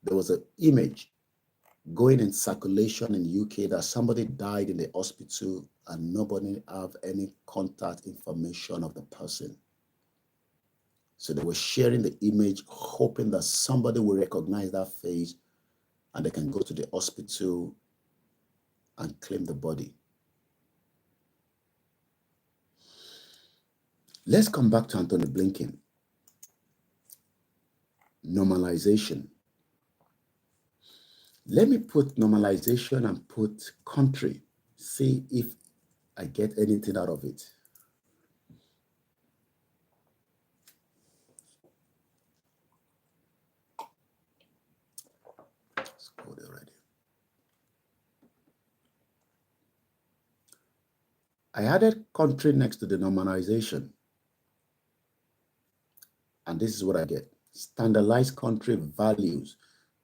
there was an image going in circulation in UK that somebody died in the hospital and nobody have any contact information of the person. So they were sharing the image, hoping that somebody will recognize that face and they can go to the hospital and claim the body. Let's come back to Anthony Blinken. Normalization. Let me put normalization and put country. See if I get anything out of it. Let's go there already. I added country next to the normalization. And this is what I get. Standardized country values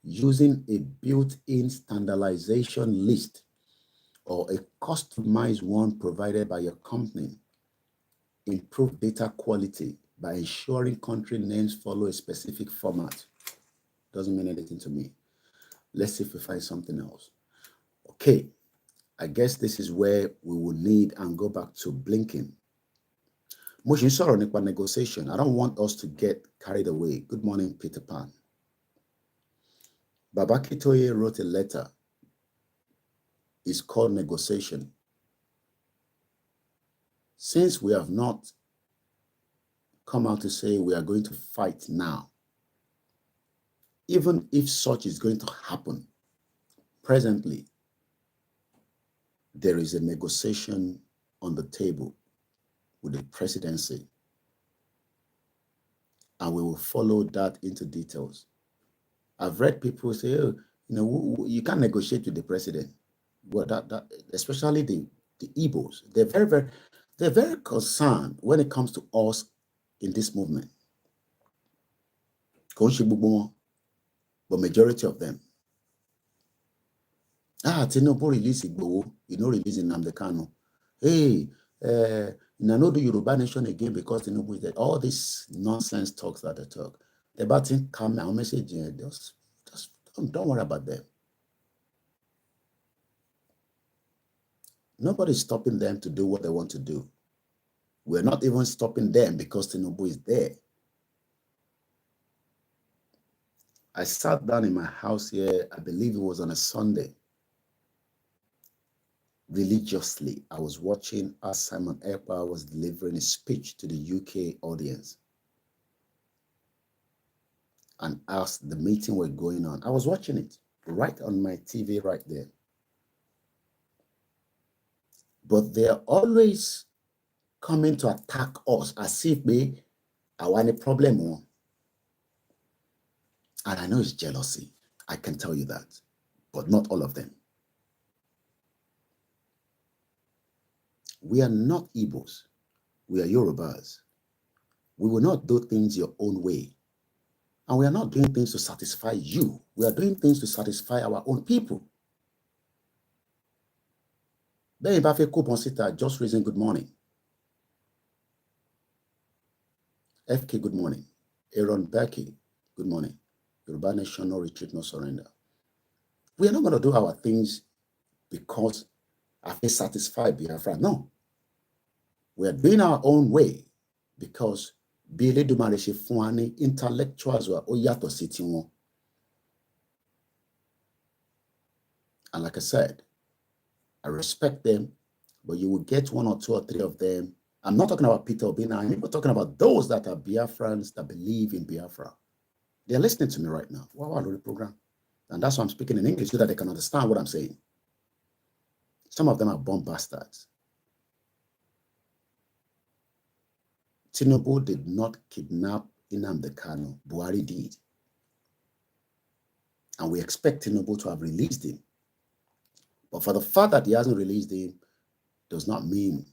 using a built-in standardization list or a customized one provided by your company. Improve data quality by ensuring country names follow a specific format. Doesn't mean anything to me. Let's see if we find something else. Okay, I guess this is where we will need and go back to blinking. Mo ṣì ń sọ̀rọ̀ nípa negotiation. I don't want us to get carried away. Good morning, Peter Pan. Baba Kitoye wrote a letter. It's called negotiation. Since we have not come out to say we are going to fight now, even if such is going to happen, presently, there is a negotiation on the table with the presidency, and we will follow that into details. I've read people say, oh, you can't negotiate with the president. Well, that especially the Igbos, they're very concerned when it comes to us in this movement. But majority of them. Tinubu release Igboho, release Nnamdi Kanu. Hey, no do Yoruba nation again because Tinubu is there. All these nonsense talks that they talk. The bad thing come our message, just don't worry about them. Nobody's stopping them to do what they want to do. We're not even stopping them because Tinubu is there. I sat down in my house here, I believe it was on a Sunday. Religiously, I was watching as Simon Ekpa was delivering a speech to the UK audience. And as the meeting were going on, I was watching it right on my TV right there. But they're always coming to attack us as if we are any problem. And I know it's jealousy. I can tell you that. But not all of them. We are not Igbos. We are Yorubas. We will not do things your own way. And we are not doing things to satisfy you. We are doing things to satisfy our own people. Ben Bafe Kuponsita, just raising good morning. FK, good morning. Aaron Becky, good morning. Yoruba Nation, no retreat, no surrender. We are not going to do our things because I feel satisfied Biafra. No. We are doing our own way because Bile Dumareshi Fuani intellectuals were Oyato Sitiwon. And like I said, I respect them, but you will get one or two or three of them. I'm not talking about Peter Obina. I'm talking about those that are Biafrans that believe in Biafra. They're listening to me right now. Wow, the program. And that's why I'm speaking in English so that they can understand what I'm saying. Some of them are born bastards. Tinubu did not kidnap Nnamdi Kanu. Buhari did. And we expect Tinubu to have released him. But for the fact that he hasn't released him does not mean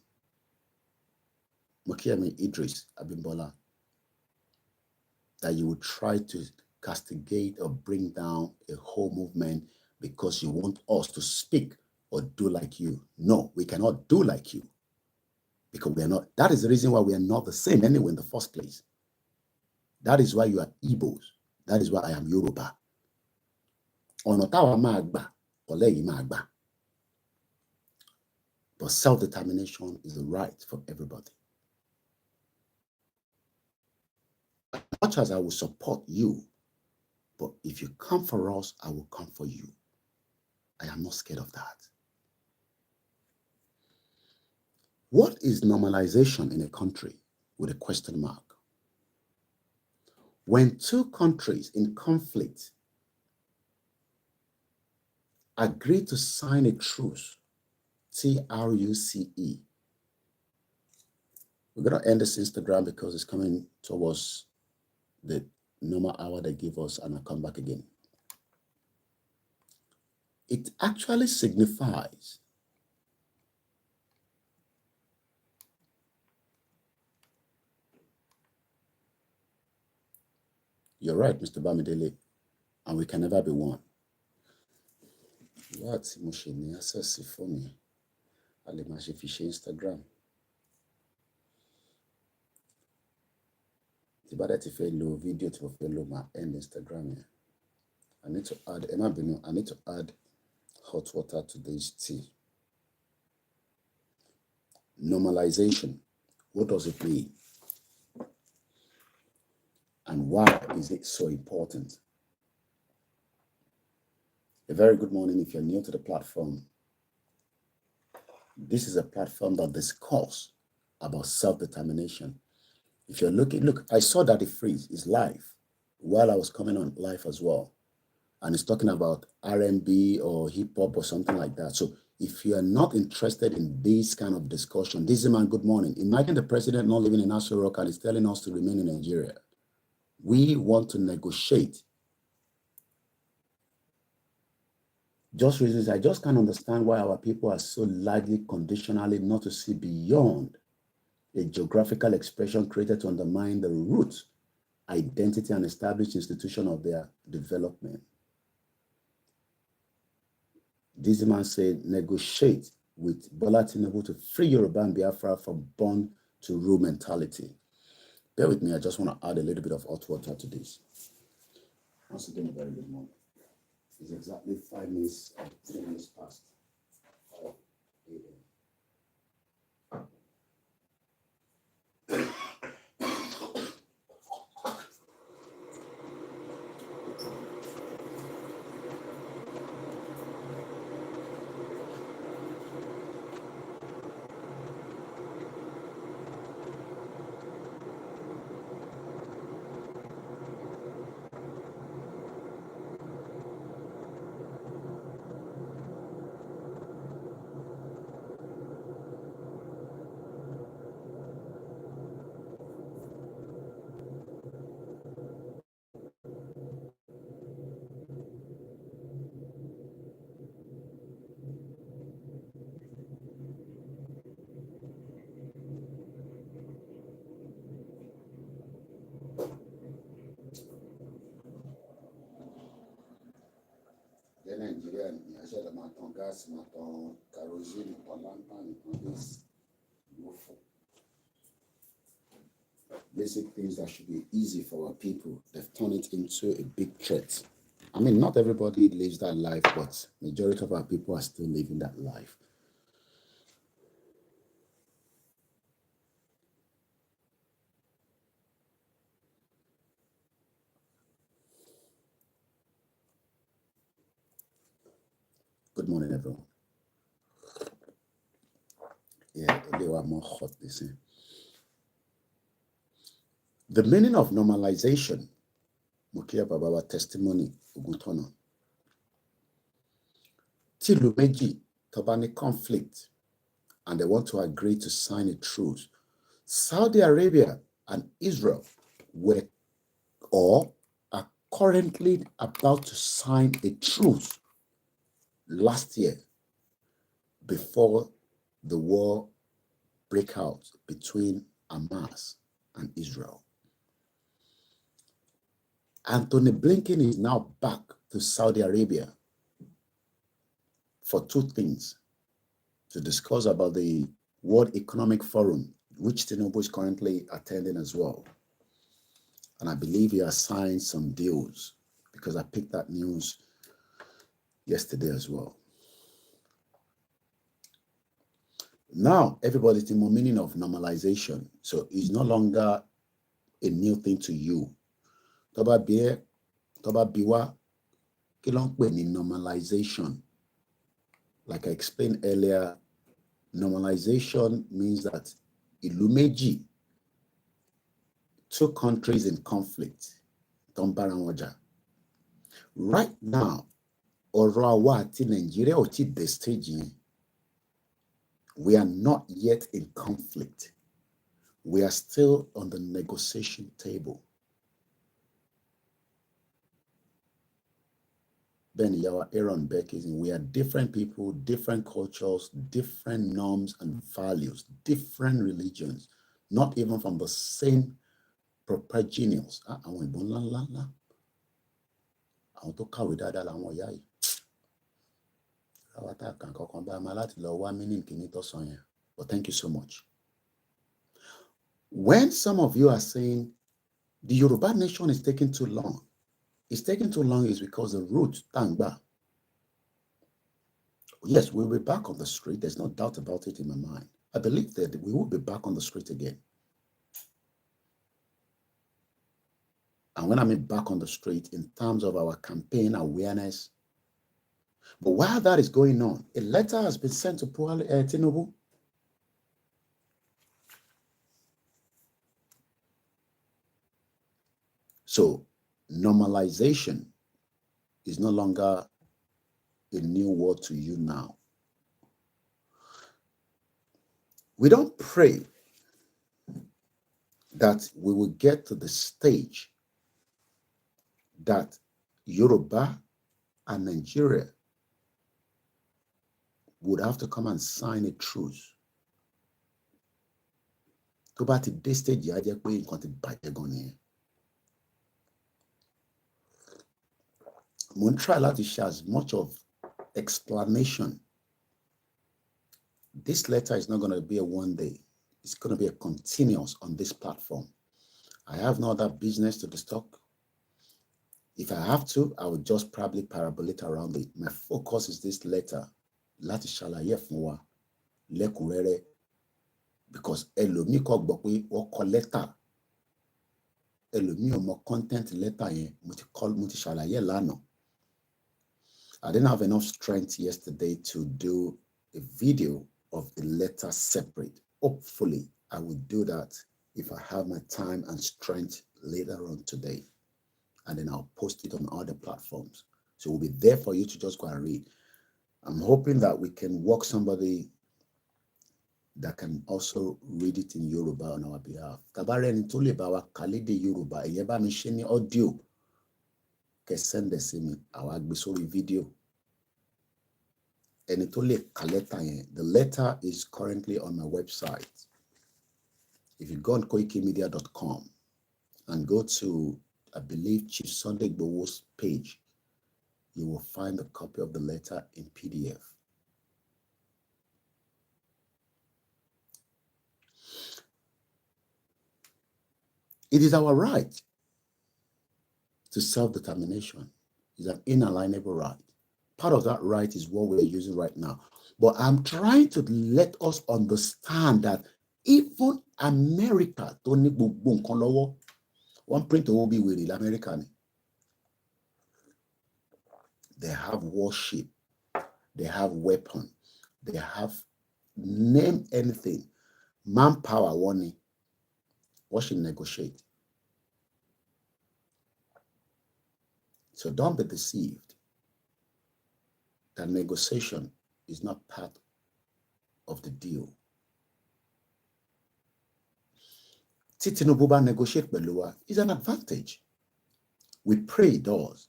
Mokiemi Idris Abimbola that you would try to castigate or bring down a whole movement because you want us to speak or do like you. No, we cannot do like you because we are not. That is the reason why we are not the same anyway in the first place. That is why you are Igbos. That is why I am Yoruba. Onotawa magba, oleyi magba. But self-determination is a right for everybody. As much as I will support you, but if you come for us, I will come for you. I am not scared of that. What is normalization in a country with a question mark? When two countries in conflict agree to sign a truce, TRUCE. We're going to end this Instagram because it's coming towards the normal hour they give us, and I'll come back again. It actually signifies you're right, Mr. Bamidele. and we can never be one. What emotion access for me? I'll imagine fish Instagram. The bad to follow video to follow my end Instagram here. I need to add I need to add hot water to this tea. Normalization. What does it mean? And why is it so important? A very good morning if you're new to the platform. This is a platform that discusses about self-determination. If you're looking, look, I saw that the freeze is live while I was coming on live as well. And it's talking about R&B or hip hop or something like that. So if you are not interested in this kind of discussion, this is man, good morning. Imagine the president not living in Aso Rock and is telling us to remain in Nigeria. We want to negotiate. Just reasons I just can't understand why our people are so largely conditionally not to see beyond a geographical expression created to undermine the root, identity, and established institution of their development. This man said, negotiate with Bola Tinubu to free Yoruba and Biafra from born to rule mentality. Bear with me, I just want to add a little bit of hot water to this. Once again, a very good morning. It's exactly 5 minutes, 3 minutes past 5 a.m. Nigerian, I said my gas, my kerosene, my lantern, this basic things that should be easy for our people. They've turned it into a big threat. I mean, not everybody lives that life, but majority of our people are still living that life. Good morning, everyone. Yeah, they were more hot this year. The meaning of normalization, Mukia Babawa testimony, Ugutono. Tilu Meji, Tabani conflict, and they want to agree to sign a truce. Saudi Arabia and Israel were or are currently about to sign a truce last year before the war break out between Hamas and Israel. Anthony Blinken is now back to Saudi Arabia for 2 things: to discuss about the World Economic Forum, which Tinubu is currently attending as well. And I believe he has signed some deals because I picked that news yesterday as well. Now, everybody's in more meaning of normalization. So it's no longer a new thing to you. Toba biwa, normalization. Like I explained earlier, normalization means that ìlú méjì, 2 countries in conflict, don't bára wọn jà. Right now, ọ̀rọ̀ àwa àti Nigeria ò tí dé stage yẹn. We are not yet in conflict. We are still on the negotiation table. Then Yawa Aaron Beck is in. We are different people, different cultures, different norms and values, different religions, not even from the same propaginos. àwọn tó kàwé dáadáa làwọn ìyá yìí. Àwa tá kàn kankan bá máa láti lọ wá meaning kìíní tó sọ yẹn. But thank you so much. When some of you are saying the Yoruba nation is taking too long, it's taking too long is because the root tangba. Yes, we'll be back on the street. There's no doubt about it in my mind. I believe that we will be back on the street again. And when I mean back on the street, in terms of our campaign awareness. But while that is going on, a letter has been sent to Tinubu. So normalization is no longer a new word to you now. We don't pray that we will get to the stage that Yoruba and Nigeria would have to come and sign a truce. Tó bá ti dé stage yìí á jẹ́ pé nǹkan ti bàjẹ́ gan nìyẹn. Mo ń try láti share as much of explanation. This letter is not going to be a one day. It's going to be a continuous on this platform. I have no other business to the stock. If I have to, I will just probably parabolate around it. My focus is this letter. Láti ṣàlàyé fún wa lẹ́kùnrẹ́rẹ́, because ẹlòmíì kò gbọ́ pé wọ́n kọ lẹ́tà. Ẹlòmíì ò mọ content letter yẹn. Mo ti ṣàlàyé lánàá. I didn't have enough strength yesterday to do a video of the letter separate. Hopefully, I will do that if I have my time and strength later on today. And then I'll post it on other platforms. So it will be there for you to just go and read. I'm hoping that we can work somebody that can also read it in Yoruba on our behalf. Tabare ni tó lè bá wa kà lédè Yoruba, ẹ̀yẹ́ bá mi ṣe ní audio. Send the same àwa gbé sórí video. Ẹni tó lè kà lẹ́tà yẹn. The letter is currently on my website. If you go on koikimedia.com and go to, I believe, Chief Sunday Igboho's page, you will find a copy of the letter in PDF. It is our right to self-determination. It's an inalienable right. Part of that right is what we're using right now. But I'm trying to let us understand that even America tó ní gbogbo nǹkan lọ́wọ́, one print owó bí wèrè l'America ni. They have warship, they have weapon, they have, name anything, manpower wọ́n ní, what should negotiate. So don't be deceived that negotiation is not part of the deal. Tí Tinubu bá negotiate pẹ̀lú wa is an advantage. We pray it does.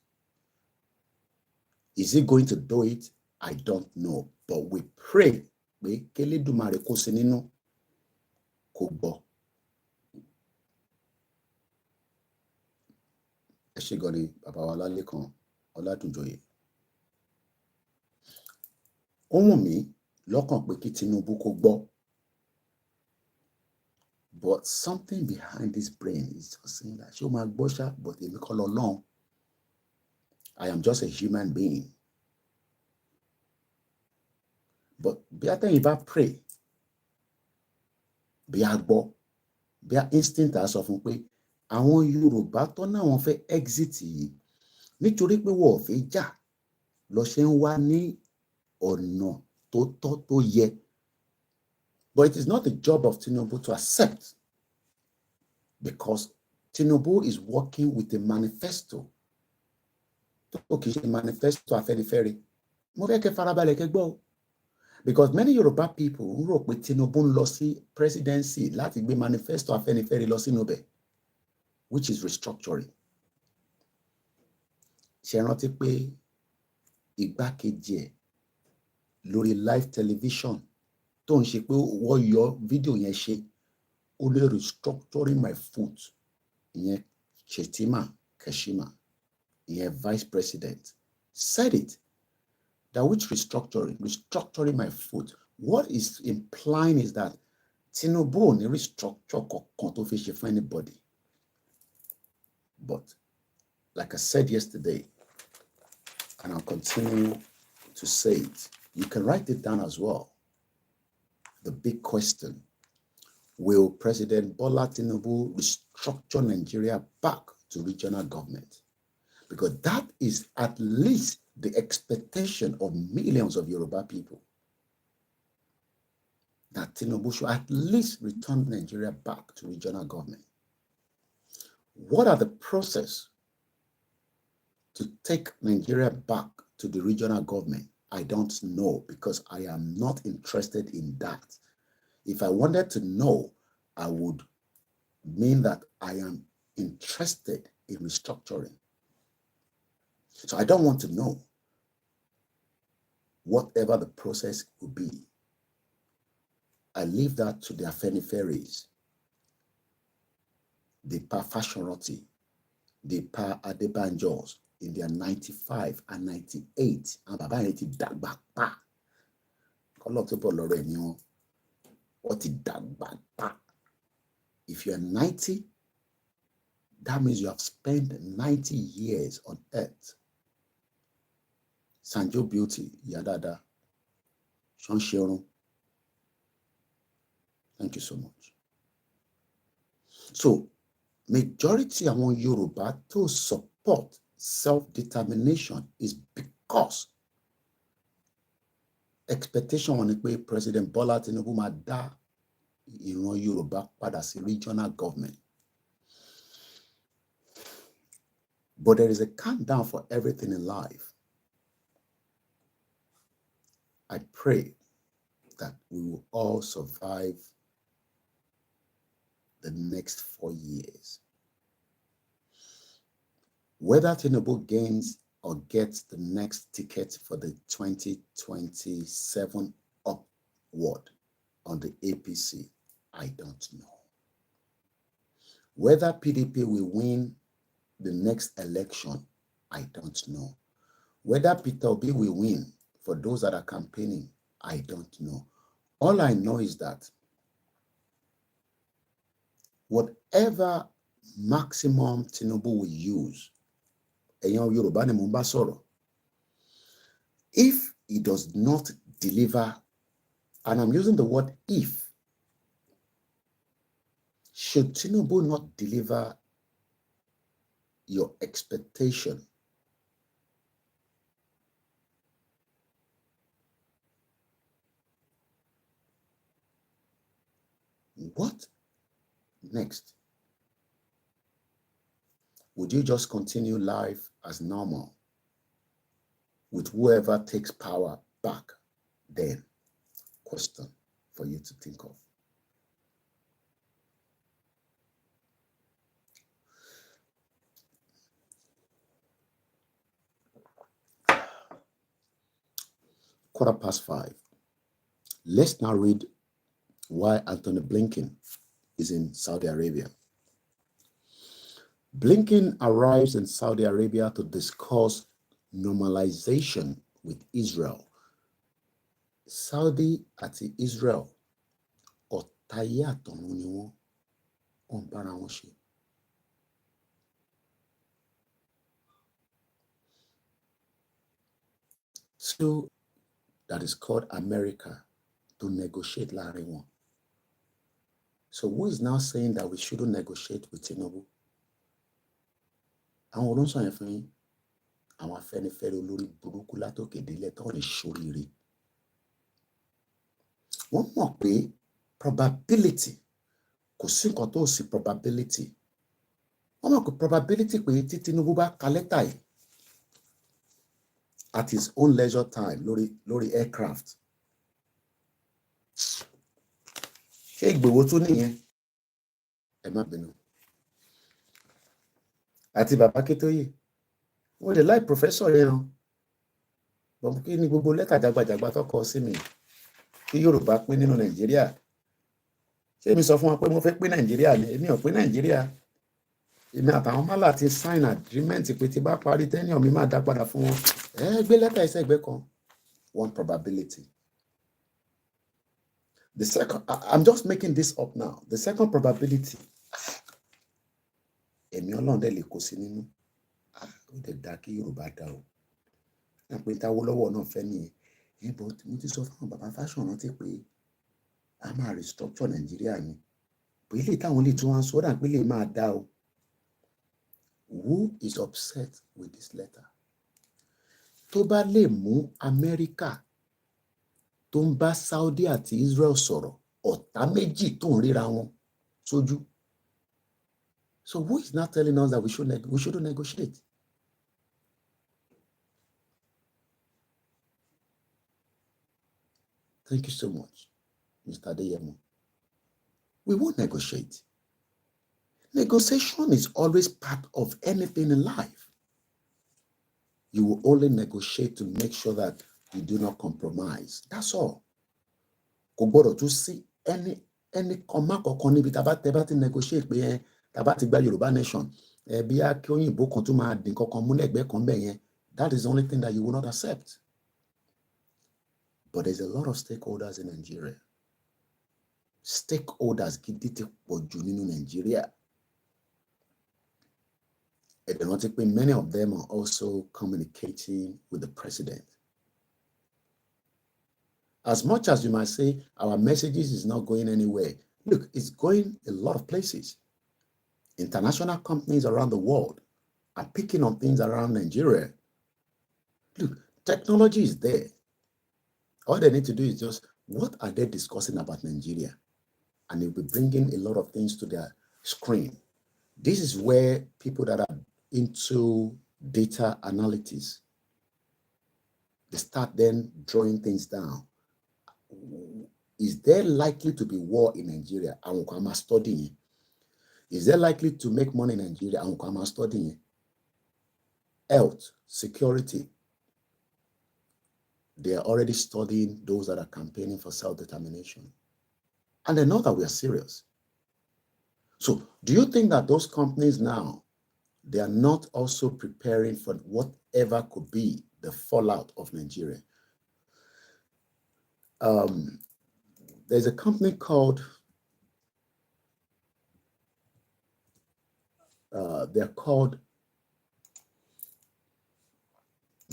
Is he going to do it? I don't know. But we pray pé k'Elédùmarè kó sí nínú kó gbọ́. Ẹ ṣé gan ni bàbá wa Ọlálékan Ọládùnjoyè. Ó wù mí lọ́kàn pé kí Tinubu kó gbọ́. But something behind this brain is just saying that ṣé ó máa gbọ́ ṣá, but èmi kọ́ l'Ọlọ́run. I am just a human being. But bí àtẹ̀yìn bá pray, bí a gbọ́, bí a instinct á sọ fún pé àwọn Yorùbá tó náà wọ́n fẹ́ exit yìí nítorí pé wọ́n ò fẹ́ jà lọ ṣe ń wá ní ọ̀nà tó tọ́ tó yẹ. But it is not the job of Tinubu to accept, because Tinubu is working with a manifesto. Okay, manifesto Afenifere. Mo fẹ́ kẹ́ farabalẹ̀ kẹ́ gbọ́. Because many Yoruba people ń rò pé Tinubu ń lọ sí presidency láti gbé manifesto Afenifere lọ sínú bẹ̀, which is restructuring. Ṣé rántí pé igbákejì ẹ̀ lórí live television tó ń ṣe pé wọ́n yọ fídíò yẹn ṣe, ó lè restructuring my foot, ìyẹn Shetima Keshima. vice president, said it. That which restructuring my foot. What is implying is that Tinubu only restructure kankan for anybody. But like I said yesterday, and I'll continue to say it, you can write it down as well. The big question: will President Bola Tinubu restructure Nigeria back to regional government? Because that is at least the expectation of millions of Yoruba people. That Tinubu should at least return Nigeria back to regional government. What are the process to take Nigeria back to the regional government? I don't know, because I am not interested in that. If I wanted to know, I would mean that I am interested in restructuring. So I don't want to know whatever the process will be. I leave that to the Afeniferes, the Pa Fashionati, the Pa Adebanjos in their 95 and 98. And Baba Eti Dagba Pa. What is Dagba Pa? If you are 90, that means you have spent 90 years on earth. Sanjo Beauty, Yadada, Shanshiron. Thank you so much. So, majority among Yoruba to support self-determination is because expectation on the President Bola Tinubu ma da ìran Yoruba padà sí regional government. But there is a countdown for everything in life. I pray that we will all survive the next 4 years. Whether Tinubu gains or gets the next ticket for the 2027 upward on the APC, I don't know. Whether PDP will win the next election, I don't know. Whether Peter Obi will win, for those that are campaigning, I don't know. All I know is that whatever maximum Tinubu will use, if he does not deliver, and I'm using the word if, should Tinubu not deliver your expectation, what next? Would you just continue life as normal with whoever takes power back then? Question for you to think of. Quarter past 5. Let's now read why Anthony Blinken is in Saudi Arabia. Blinken arrives in Saudi Arabia to discuss normalization with Israel. Saudi àti Israel ọ̀tá àtọ̀run ni wọ́n ń bára wọn ṣe. Two that is called America to negotiate láàrin wọn. So who is now saying that we shouldn't negotiate with Tinubu? Àwọn olóńsàn yẹn fún yín, àwọn Afẹ́nifẹ́re olórí burúkú látòkè délẹ̀ tó ní ṣoríire. Wọ́n mọ̀ pé probability, kò sí nǹkan tó sí probability. Wọ́n mọ̀ pé probability pé tí Tinubu bá ka lẹ́tà yìí at his own leisure time lórí aircraft. Ṣé Ìgbòho tún nìyẹn? Ẹ má bínú. Àti bàbá Kétóyè, wọ́n lè láì professor yẹn o. Bọ̀mù kí ni gbogbo lẹ́tà jagbajàgba tó kọ sí mi kí Yorùbá pín nínú Nàìjíríà. Ṣé mi sọ fún wọn pé mo fẹ́ pín Nàìjíríà ni? Èmi ò pín Nàìjíríà. èmi àtàwọn málà ti sign agreement pé tí bá parí tenure mi máa dá padà fún wọn. Gbé lẹ́tà ẹsẹ̀ ẹgbẹ́ kan. One probability. The second, I'm just making this up now. The second probability, ẹ̀mí Ọlọ́run dẹ̀ lè kó sí nínú. Ó dẹ̀ dá kí Yorùbá dá o. Àpè táwọ́ lọ́wọ́ náà fẹ́ nìyẹn. But mo ti sọ fún bàbá Fashion rántí pé a máa restructure Nàìjíríà ni. Pé ilé táwọn lè tún wá sọ dà pé lè máa dá o. Who is upset with this letter? Tó bá lè mú Amẹ́ríkà tó ń bá Saudi àti Israel sọ̀rọ̀, ọ̀tá méjì tó ń ríra wọn sójú. So who is now telling us that we shouldn't negotiate? Thank you so much, Mr. Adeyemo. We won't negotiate. Negotiation is always part of anything in life. You will only negotiate to make sure that you do not compromise. That's all. Kò gbọ́dọ̀ tún sí any comma kankan níbi tá bá ti negotiate pé tá bá ti gba Yorùbá nation bí a kí òyìnbó kan tún máa dín kankan mú lẹ́gbẹ̀ẹ́ kan bẹ́ẹ̀ yẹn. That is the only thing that you will not accept. But there's a lot of stakeholders in Nigeria. Stakeholders gidi ti pọ̀ jù nínú Nigeria. And many of them are also communicating with the president. As much as you might say our messages is not going anywhere, look, it's going a lot of places. International companies around the world are picking on things around Nigeria. Look, technology is there. All they need to do is just, what are they discussing about Nigeria? And they'll be bringing a lot of things to their screen. This is where people that are into data analytics, they start then drawing things down. Is there likely to be war in Nigeria? I'm studying. Is there likely to make money in Nigeria? I'm studying. Health, security. They are already studying those that are campaigning for self-determination. And they know that we are serious. So do you think that those companies now, they are not also preparing for whatever could be the fallout of Nigeria? There's a company called, they're called,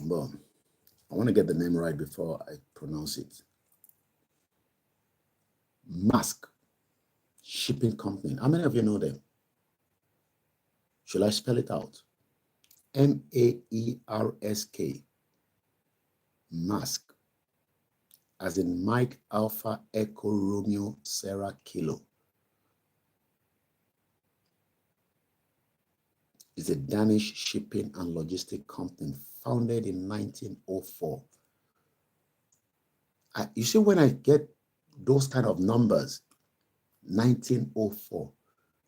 well, I want to get the name right before I pronounce it. Maersk Shipping Company. How many of you know them? Should I spell it out? M-A-E-R-S-K. Maersk. As in Mike Alpha Echo Romeo Sarah Kilo. It's a Danish shipping and logistic company founded in 1904. You see, when I get those kind of numbers, 1904,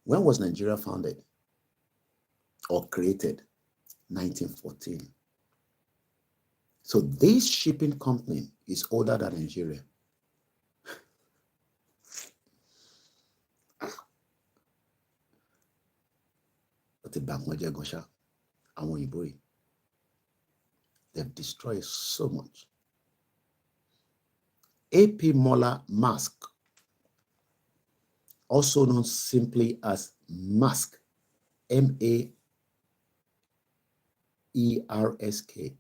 when was Nigeria founded or created? 1914. So this shipping company is older than Nigeria. They've destroyed so much. A.P. Moller Maersk, also known simply as Maersk, M-A-E-R-S-K,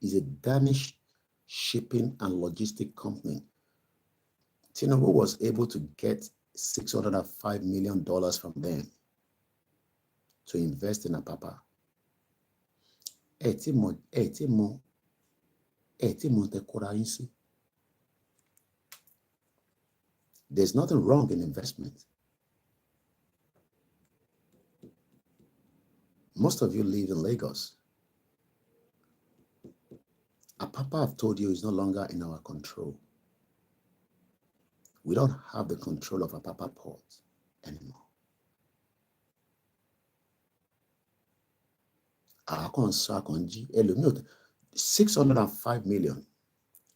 is a Danish shipping and logistic company. Tinubu was able to get $605 million from them to invest in Apapa. There's nothing wrong in investment. Most of you live in Lagos. Apapa, I've told you, is no longer in our control. We don't have the control of Apapa Port anymore. $605 million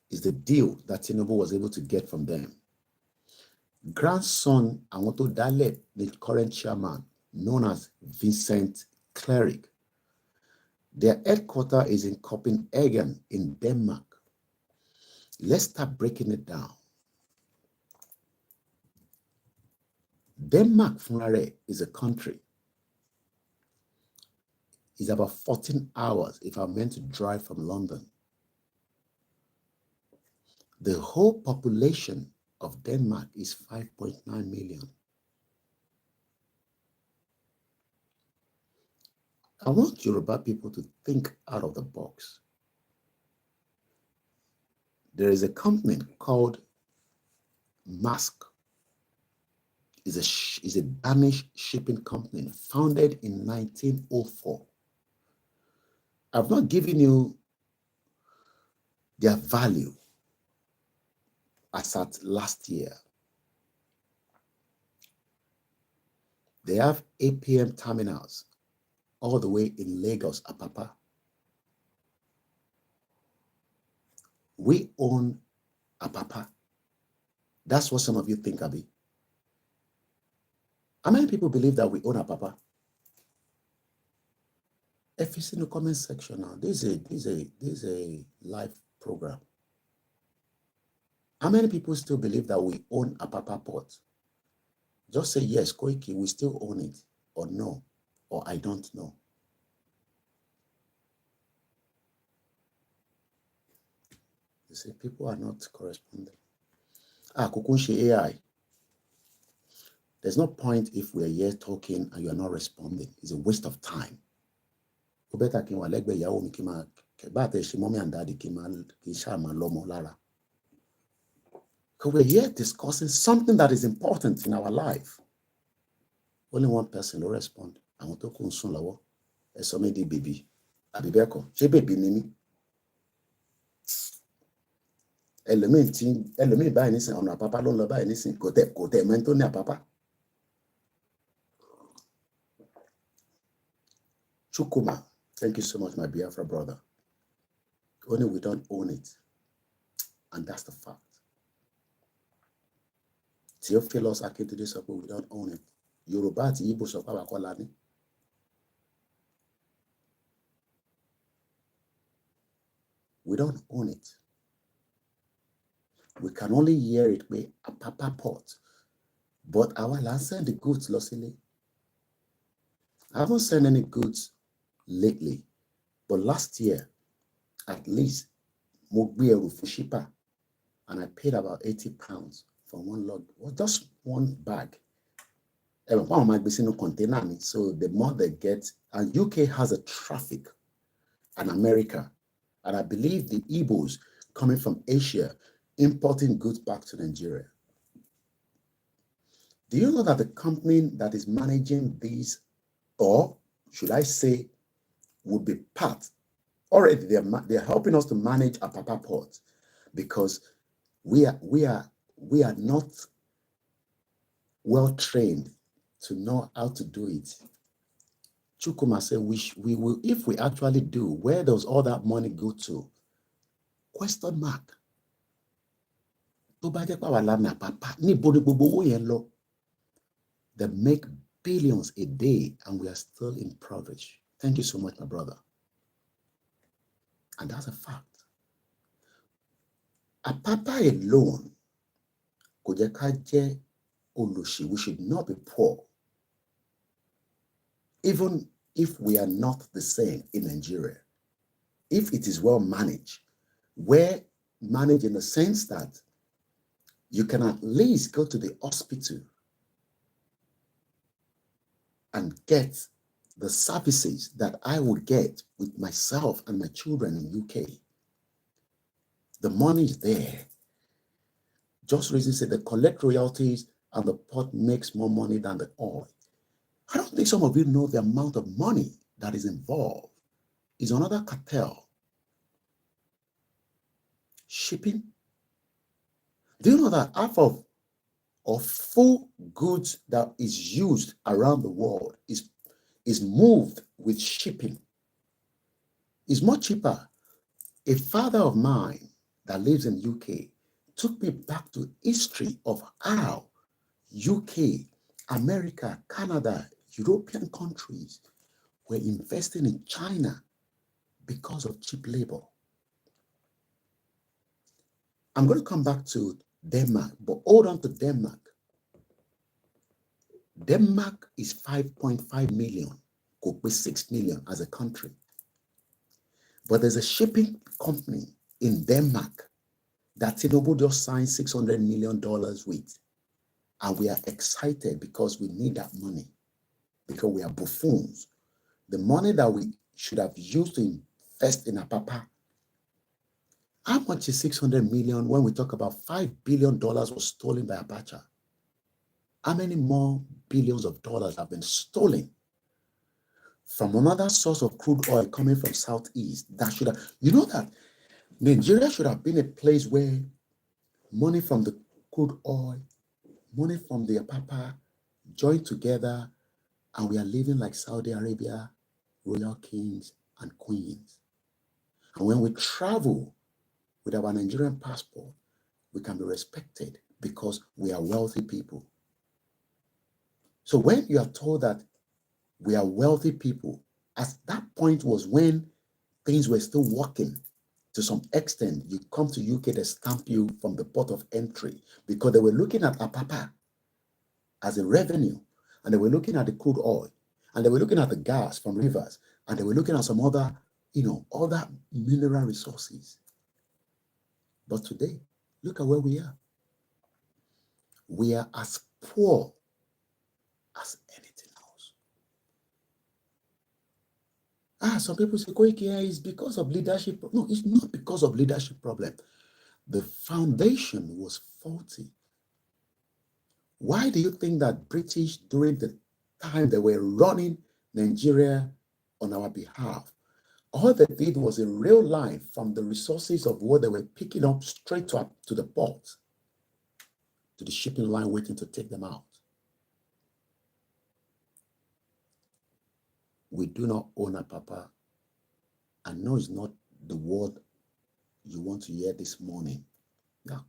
is the deal that Tinubu was able to get from them. Grandson, the current chairman, known as Vincent cleric. Their headquarters is in Copenhagen in Denmark. Let's start breaking it down. Denmark is a country. It's about 14 hours if I'm meant to drive from London. The whole population of Denmark is 5.9 million. I want Yoruba people to think out of the box. There is a company called Maersk. It's a Danish shipping company founded in 1904. I've not given you their value as at last year. They have APM terminals all the way in Lagos, Apapa. We own Apapa. That's what some of you think, Abi. How many people believe that we own Apapa? If it's in the comment section now, this is a live program. How many people still believe that we own Apapa Port? Just say yes, Koiki, we still own it, or no, or I don't know. You see, people are not corresponding. Kukunshi AI. There's no point if we're here talking and you're not responding. It's a waste of time. Because we're here discussing something that is important in our life. Only one person will respond. I want to console a somebody baby. Abibeko, she baby nimi. Element by anything on a papa don't buy anything. Go te mento ne papa. Chukuma, thank you so much, my Biafra brother. Only we don't own it. And that's the fact. Theophilus Akintude, we don't own it. Yoruba ti Igbo sọ pé àwa kọ́ la ní. We don't own it. We can only hear it with a Apapa Port. But our last send the goods, Losile. I haven't sent any goods lately. But last year, at least, Mogbieru Fushipa, and I paid about £80 for one load. Well, just one bag. One might be no container. So the more they get, and UK has a traffic, and America, and I believe the Igbos coming from Asia importing goods back to Nigeria. Do you know that the company that is managing these, or should I say, would be part, already they're helping us to manage Apapa Port, because we are not well trained to know how to do it. Chukuma said, we will, if we actually do, where does all that money go to? Question mark. They make billions a day and we are still impoverished. Thank you so much, my brother. And that's a fact. Apapa alone, we should not be poor. Even if we are not the same in Nigeria. If it is well managed, where managed in the sense that you can at least go to the hospital and get the services that I would get with myself and my children in UK. The money is there. Just recently said the collect royalties and the port makes more money than the oil. I don't think some of you know the amount of money that is involved. It's another cartel. Shipping. Do you know that half of full goods that is used around the world is moved with shipping? It's much cheaper. A father of mine that lives in UK took me back to history of how UK, America, Canada, European countries were investing in China because of cheap labor. I'm going to come back to Denmark, but hold on to Denmark. Denmark is 5.5 million, could be 6 million as a country. But there's a shipping company in Denmark that Tinubu just signed $600 million with. And we are excited because we need that money, because we are buffoons. The money that we should have used to invest in Apapa. How much is 600 million when we talk about $5 billion was stolen by Abacha? How many more billions of dollars have been stolen from another source of crude oil coming from Southeast? That should have, you know that Nigeria should have been a place where money from the crude oil, money from the Apapa joined together, and we are living like Saudi Arabia, royal kings and queens. And when we travel with our Nigerian passport, we can be respected because we are wealthy people. So when you are told that we are wealthy people, at that point was when things were still working to some extent. You come to UK, they stamp you from the port of entry because they were looking at Apapa as a revenue, and they were looking at the crude oil, and they were looking at the gas from rivers, and they were looking at some other, other mineral resources. But today, look at where we are. We are as poor as anything else. Some people say, Koiki, is because of leadership. No, it's not because of leadership problem. The foundation was faulty. Why do you think that British, during the time they were running Nigeria on our behalf, all they did was a rail line from the resources of what they were picking up straight to the port, to the shipping line waiting to take them out? We do not own Apapa. I know it's not the word you want to hear this morning. I'm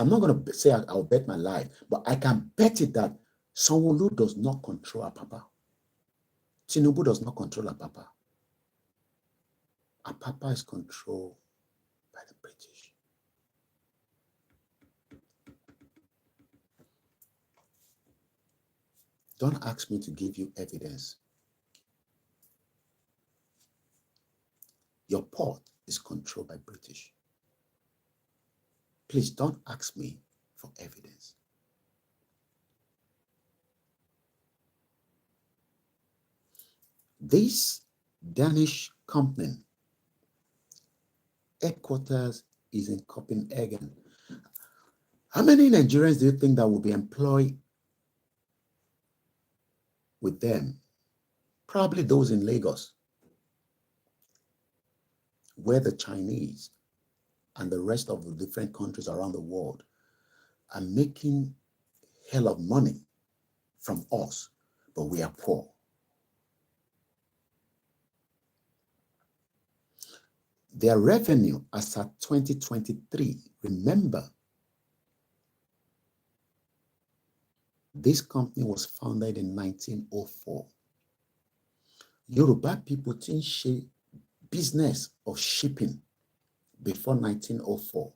not going to say I'll bet my life, but I can bet it that Sanwo-Olu does not control Apapa. Tinubu does not control Apapa. Apapa is controlled by the British. Don't ask me to give you evidence. Your port is controlled by British. Please don't ask me for evidence. This Danish company headquarters is in Copenhagen. How many Nigerians do you think that will be employed with them? Probably those in Lagos, where the Chinese and the rest of the different countries around the world are making hell of money from us, but we are poor. Their revenue as at 2023, remember, this company was founded in 1904. Yoruba people didn't share business of shipping before 1904.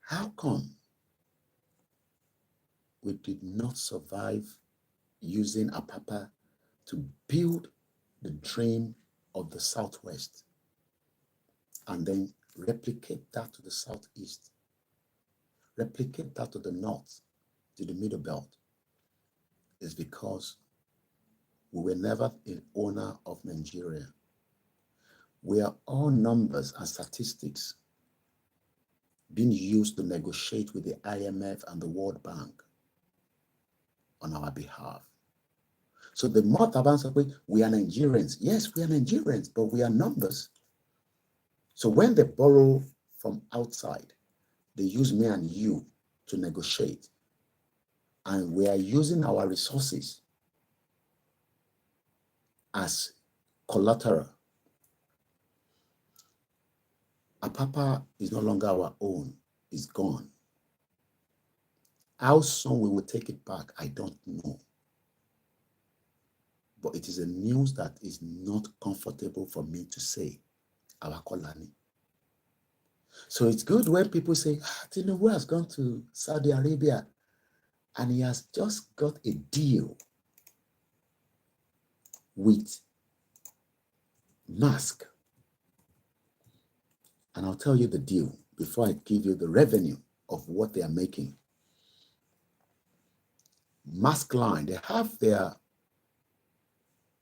How come we did not survive using Apapa to build the dream of the Southwest and then replicate that to the Southeast, replicate that to the North, to the Middle Belt? Is because we were never an owner of Nigeria. We are all numbers and statistics being used to negotiate with the IMF and the World Bank on our behalf. So the more Taban say, we are Nigerians. Yes, we are Nigerians, but we are numbers. So when they borrow from outside, they use me and you to negotiate. And we are using our resources as collateral. Apapa is no longer our own. It's gone. How soon we will take it back, I don't know. But it is a news that is not comfortable for me to say. Awakolani. So it's good when people say, Tinubu has gone to Saudi Arabia and he has just got a deal with Musk. And I'll tell you the deal before I give you the revenue of what they are making. Musk Line, they have their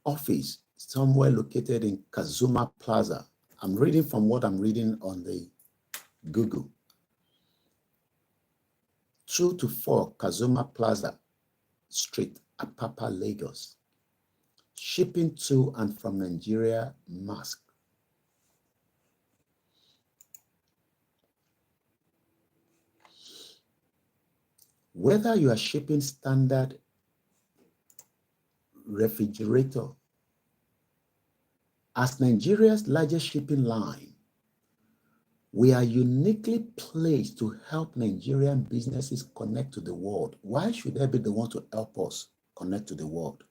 office somewhere located in Kazuma Plaza. I'm reading from what I'm reading on the Google. 2 to 4 Kazuma Plaza Street, Apapa, Lagos. Shipping to and from Nigeria, Musk. Whether you are shipping standard refrigerator, as Nigeria's largest shipping line, we are uniquely placed to help Nigerian businesses connect to the world. Why should they be the one to help us connect to the world?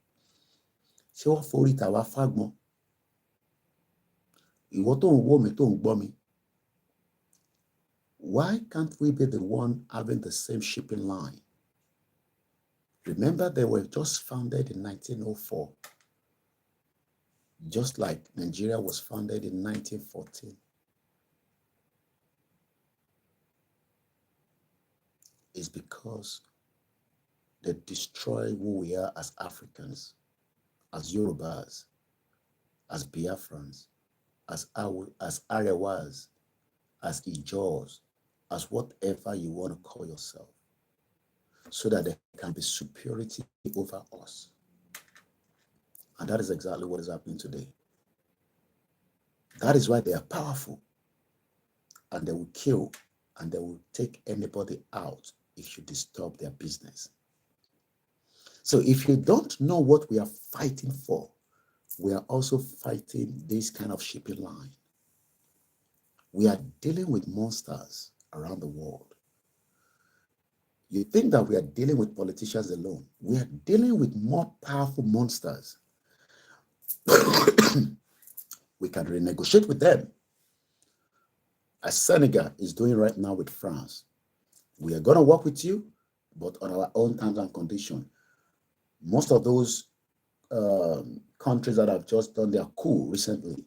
Why can't we be the one having the same shipping line? Remember, they were just founded in 1904, just like Nigeria was founded in 1914. It's because they destroy who we are as Africans, as Yorubas, as Biafrans, as Arewas, as Ijaws, as whatever you want to call yourself, so that there can be superiority over us. And that is exactly what is happening today. That is why they are powerful, and they will kill and they will take anybody out if you disturb their business. So if you don't know what we are fighting for, we are also fighting this kind of shipping line. We are dealing with monsters around the world. You think that we are dealing with politicians alone. We are dealing with more powerful monsters. We can renegotiate with them, as Senegal is doing right now with France. We are going to work with you, but on our own terms and conditions. Most of those countries that have just done their coup recently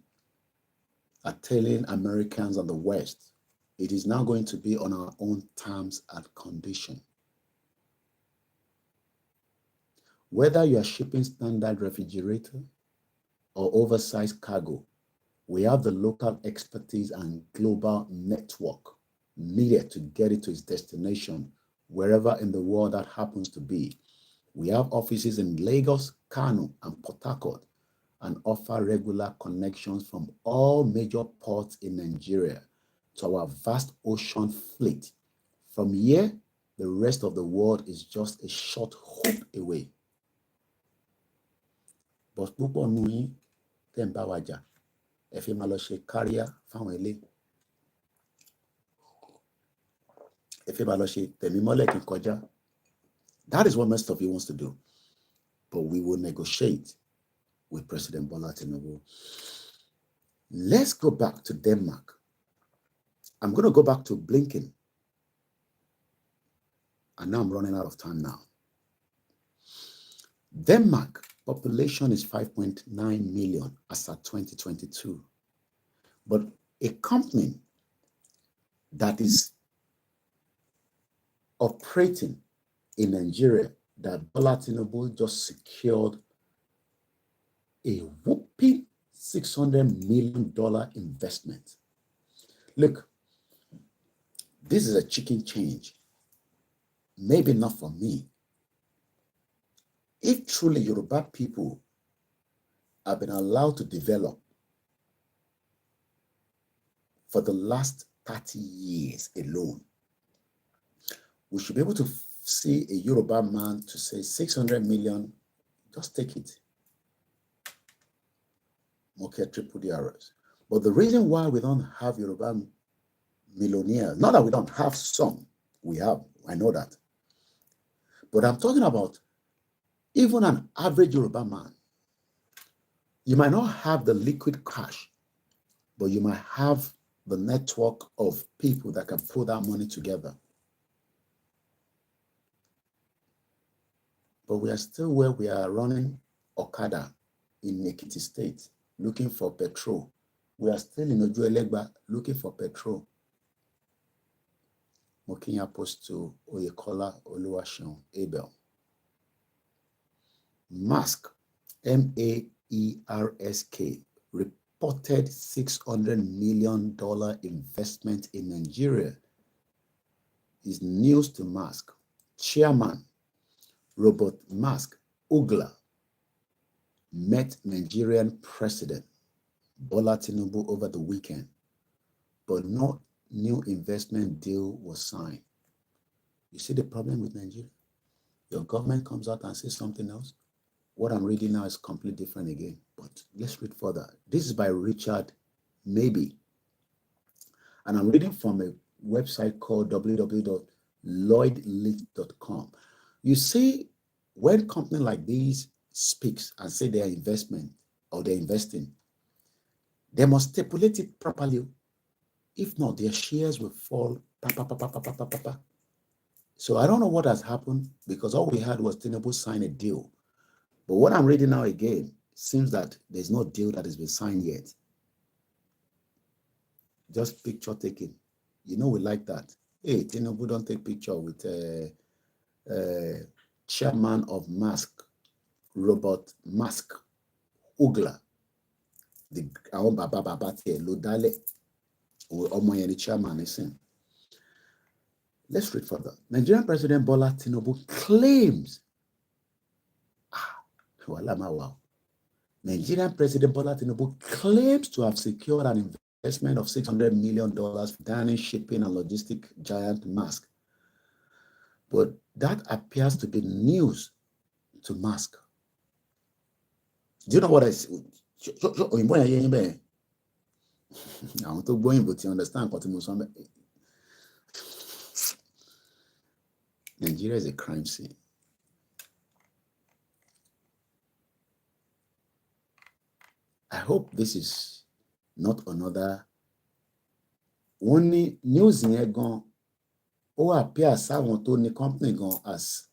are telling Americans and the West, it is now going to be on our own terms and conditions. Whether you are shipping standard refrigerator or oversized cargo, we have the local expertise and global network needed to get it to its destination, wherever in the world that happens to be. We have offices in Lagos, Kano, and Port Harcourt, and offer regular connections from all major ports in Nigeria to our vast ocean fleet. From here, the rest of the world is just a short hoop away. But púpọ̀ nù yín tẹ́ ń bá wa jà, ẹ fi máa lọ ṣe káríà fáwọn ilé. Ẹ fi máa lọ ṣe tẹ̀mí mọ́lẹ̀ kí n kọjá. That is what most of you wants to do. But we will negotiate with President Bola Tinubu. Let's go back to Denmark. I'm going to go back to Blinken. And now I'm running out of time now. Denmark population is 5.9 million as at 2022. But a company that is operating in Nigeria that Bola Tinubu just secured a whopping $600 million investment. Look, this is a chicken change. Maybe not for me. If truly Yoruba people have been allowed to develop for the last 30 years alone, we should be able to see a Yoruba man to say 600 million, just take it. Okay, triple the errors. But the reason why we don't have Yoruba millionaires. Not that we don't have some. We have. I know that. But I'm talking about even an average Yoruba man. You might not have the liquid cash, but you might have the network of people that can put that money together. But we are still where we are running Okada in Ekiti State, looking for petrol. We are still in Ojuelegba looking for petrol. Mokinya post to Oyekola Oluwaseun Abel. Mask, M-A-E-R-S-K, reported $600 million investment in Nigeria. Is news to Mask. Chairman Robert Mask Ugla met Nigerian President Bola Tinubu over the weekend, but no new investment deal was signed. You see the problem with Nigeria? Your government comes out and says something else. What I'm reading now is completely different again, but let's read further. This is by Richard Maybe, and I'm reading from a website called www.lloydlit.com. You see, when company like these speaks and say they are investment or they're investing, they must stipulate it properly. If not, their shares will fall. So I don't know what has happened, because all we had was Tinubu sign a deal. But what I'm reading now again, seems that there's no deal that has been signed yet. Just picture taking. You know we like that. Hey, Tinubu don't take picture with chairman of Mask, Robert Mask Ugla. The chairman is in. Let's read further. Nigerian President Bola Tinubu claims. Nigerian President Bola Tinubu claims to have secured an investment of $600 million for Danish shipping and logistic giant Mask. But that appears to be news to Mask. Do you know what I say? I want to go in, but you understand what I'm saying. Nigeria is a crime scene. I hope this is not another only news in here gone. Or appear someone told the company gone as.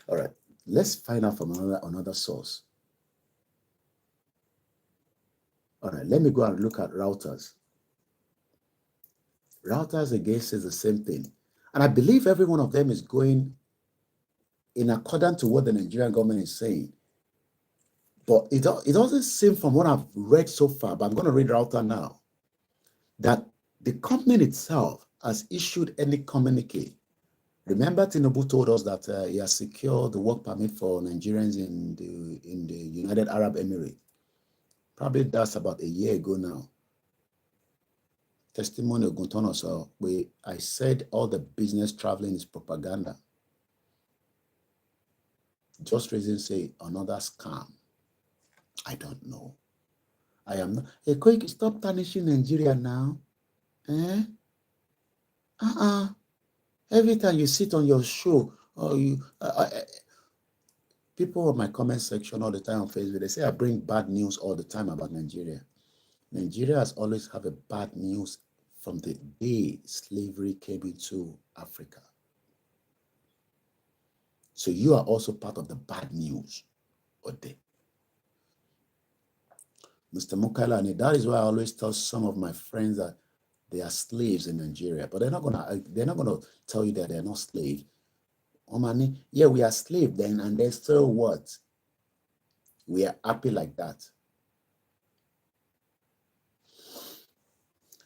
All right, let's find out from another source. All right, let me go and look at Reuters. Reuters again says the same thing. And I believe every one of them is going in accordance to what the Nigerian government is saying. But it doesn't seem from what I've read so far, but I'm going to read Reuters now, that the company itself has issued any communique. Remember, Tinubu told us that he has secured the work permit for Nigerians in the United Arab Emirates. Probably that's about a year ago now. Testimony of Guntono, so I said all the business traveling is propaganda. Just reason say another scam. I don't know. I am not. Hey, Koiki, stop tarnishing Nigeria now. Eh? Every time you sit on your show, or you, people on my comment section all the time on Facebook, they say I bring bad news all the time about Nigeria. Nigeria has always had a bad news from the day slavery came into Africa. So you are also part of the bad news, Ode. Mr. Mukailani, that is why I always tell some of my friends that they are slaves in Nigeria, but they're not gonna tell you that they're not slaves. Omani, yeah, we are slaves then, and then still what? We are happy like that.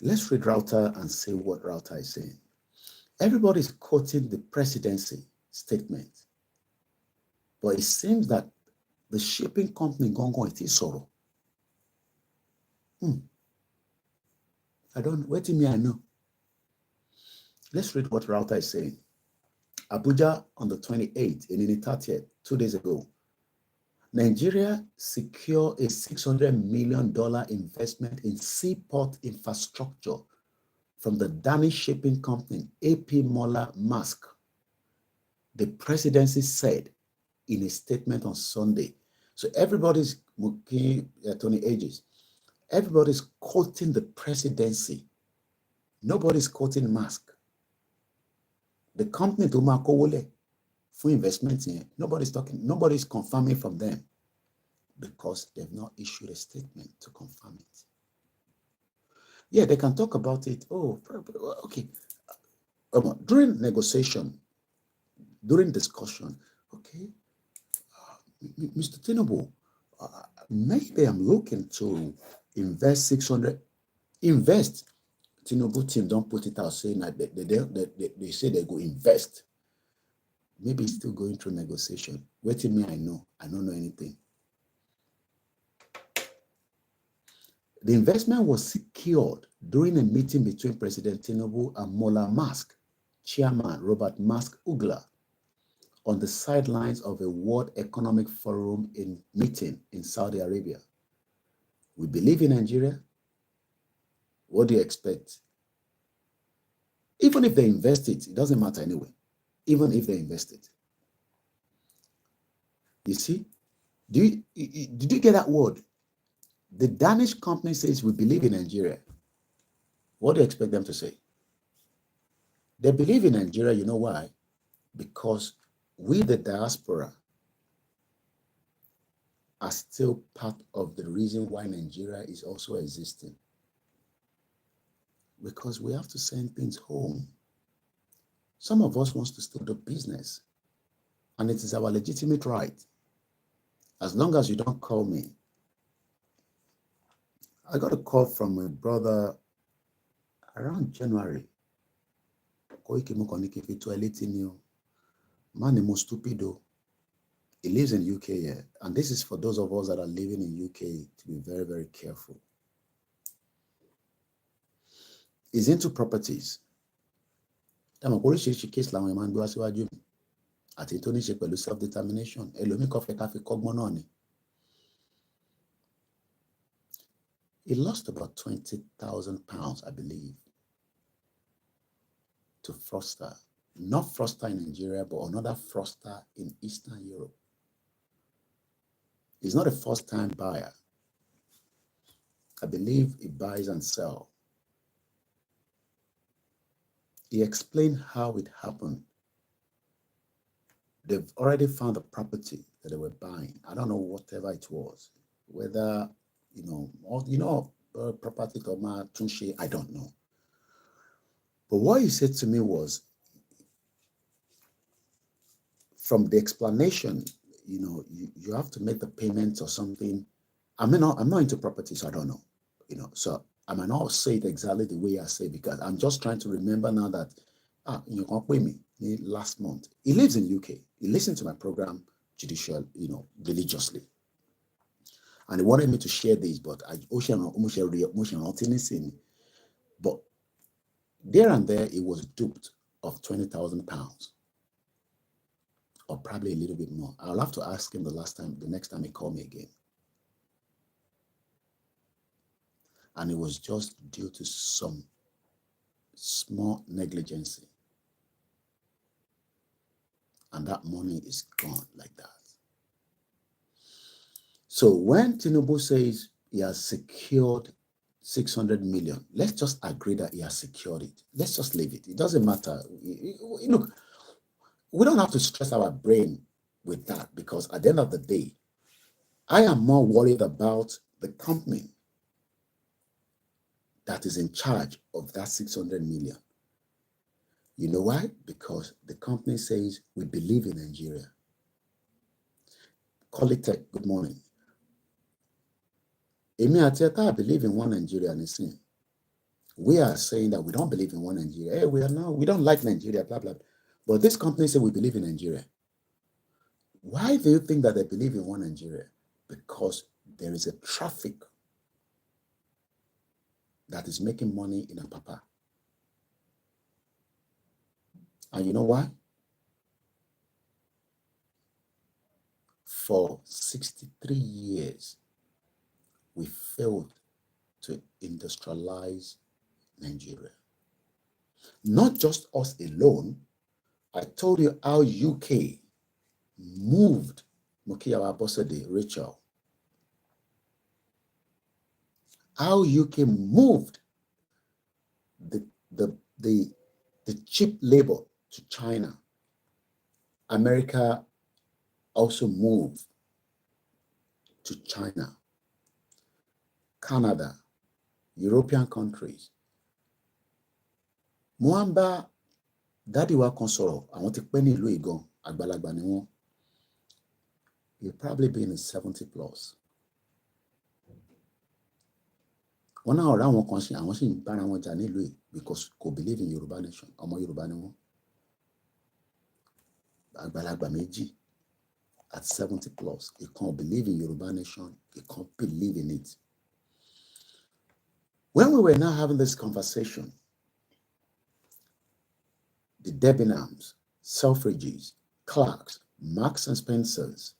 Let's read Router and see what Router is saying. Everybody's quoting the presidency statement, but it seems that the shipping company Gongo it is sorrow. I don't wait till me, I know. Let's read what Router is saying. Abuja on the 28th, and in the 30th, 2 days ago, Nigeria secured a $600 million investment in seaport infrastructure from the Danish shipping company, AP Moller Maersk. The presidency said in a statement on Sunday. So everybody's Tony Ages. Everybody's quoting the presidency. Nobody's quoting Maersk. The company to Makowole for investment in nobody's confirming from them because they've not issued a statement to confirm it. Yeah, they can talk about it. Oh, okay. During negotiation, during discussion, okay, Mr. Tinubu, maybe I'm looking to invest 600. Invest. Tinubu team don't put it out saying that they say they go invest. Maybe it's still going through negotiation. Waiting me, I don't know anything. The investment was secured during a meeting between President Tinubu and Moller Maersk, Chairman Robert Maersk Ugla, on the sidelines of a World Economic Forum meeting in Saudi Arabia. We believe in Nigeria. What do you expect? Even if they invest it doesn't matter anyway. Even if they invest it. You see? Did you get that word? The Danish company says we believe in Nigeria. What do you expect them to say? They believe in Nigeria, you know why? Because we, the diaspora, are still part of the reason why Nigeria is also existing. Because we have to send things home. Some of us wants to still do business. And it is our legitimate right. As long as you don't call me. I got a call from my brother around January. Man, the most stupido. He lives in UK here. And this is for those of us that are living in UK to be very, very careful. He's into properties. Self-determination. He lost about £20,000, I believe, to fraudster. Not fraudster in Nigeria, but another fraudster in Eastern Europe. He's not a first-time buyer. I believe he buys and sells. He explained how it happened. They've already found the property that they were buying. I don't know whatever it was. Whether, property Toma Tunshi, I don't know. But what he said to me was, from the explanation, you have to make the payments or something. I'm not into property, so I don't know. So I might not say it exactly the way I say, because I'm just trying to remember now that you can't pay me last month. He lives in UK. He listened to my program religiously. And he wanted me to share this, but but there and there he was duped of £20,000. Or probably a little bit more. I'll have to ask him the next time he called me again. And it was just due to some small negligence. And that money is gone like that. So when Tinubu says he has secured 600 million, let's just agree that he has secured it. Let's just leave it. It doesn't matter. Look, we don't have to stress our brain with that, because at the end of the day, I am more worried about the company that is in charge of that 600 million. You know why? Because the company says we believe in Nigeria. Colitech, good morning. Emi Atieta believe in one Nigeria. We are saying that we don't believe in one Nigeria. Hey, we don't like Nigeria, blah, blah. But this company said we believe in Nigeria. Why do you think that they believe in one Nigeria? Because there is a traffic that is making money in Apapa. And you know why? For 63 years, we failed to industrialize Nigeria. Not just us alone. I told you how UK moved Mukiawa Bosede, Rachel. How UK moved the cheap labor to China. America also moved to China. Canada, European countries. Mwamba, daddy wa kan sọ̀rọ̀, àwọn ti pẹ́ ní ìlú ìgan, àgbàlagbà ni wọ́n. You'll probably be in the 70 plus. Wọ́n náà ọ̀rẹ́ àwọn kan ṣe àwọn sì ń bára wọn jà nílùú yìí because kò believe in Yorùbá nation, ọmọ Yorùbá ni wọ́n. Àgbàlagbà méjì at 70 plus, he can't believe in Yoruba nation, he can't believe in it. When we were now having this conversation, the Debenhams, Selfridges, Clarks, Marks and Spencers,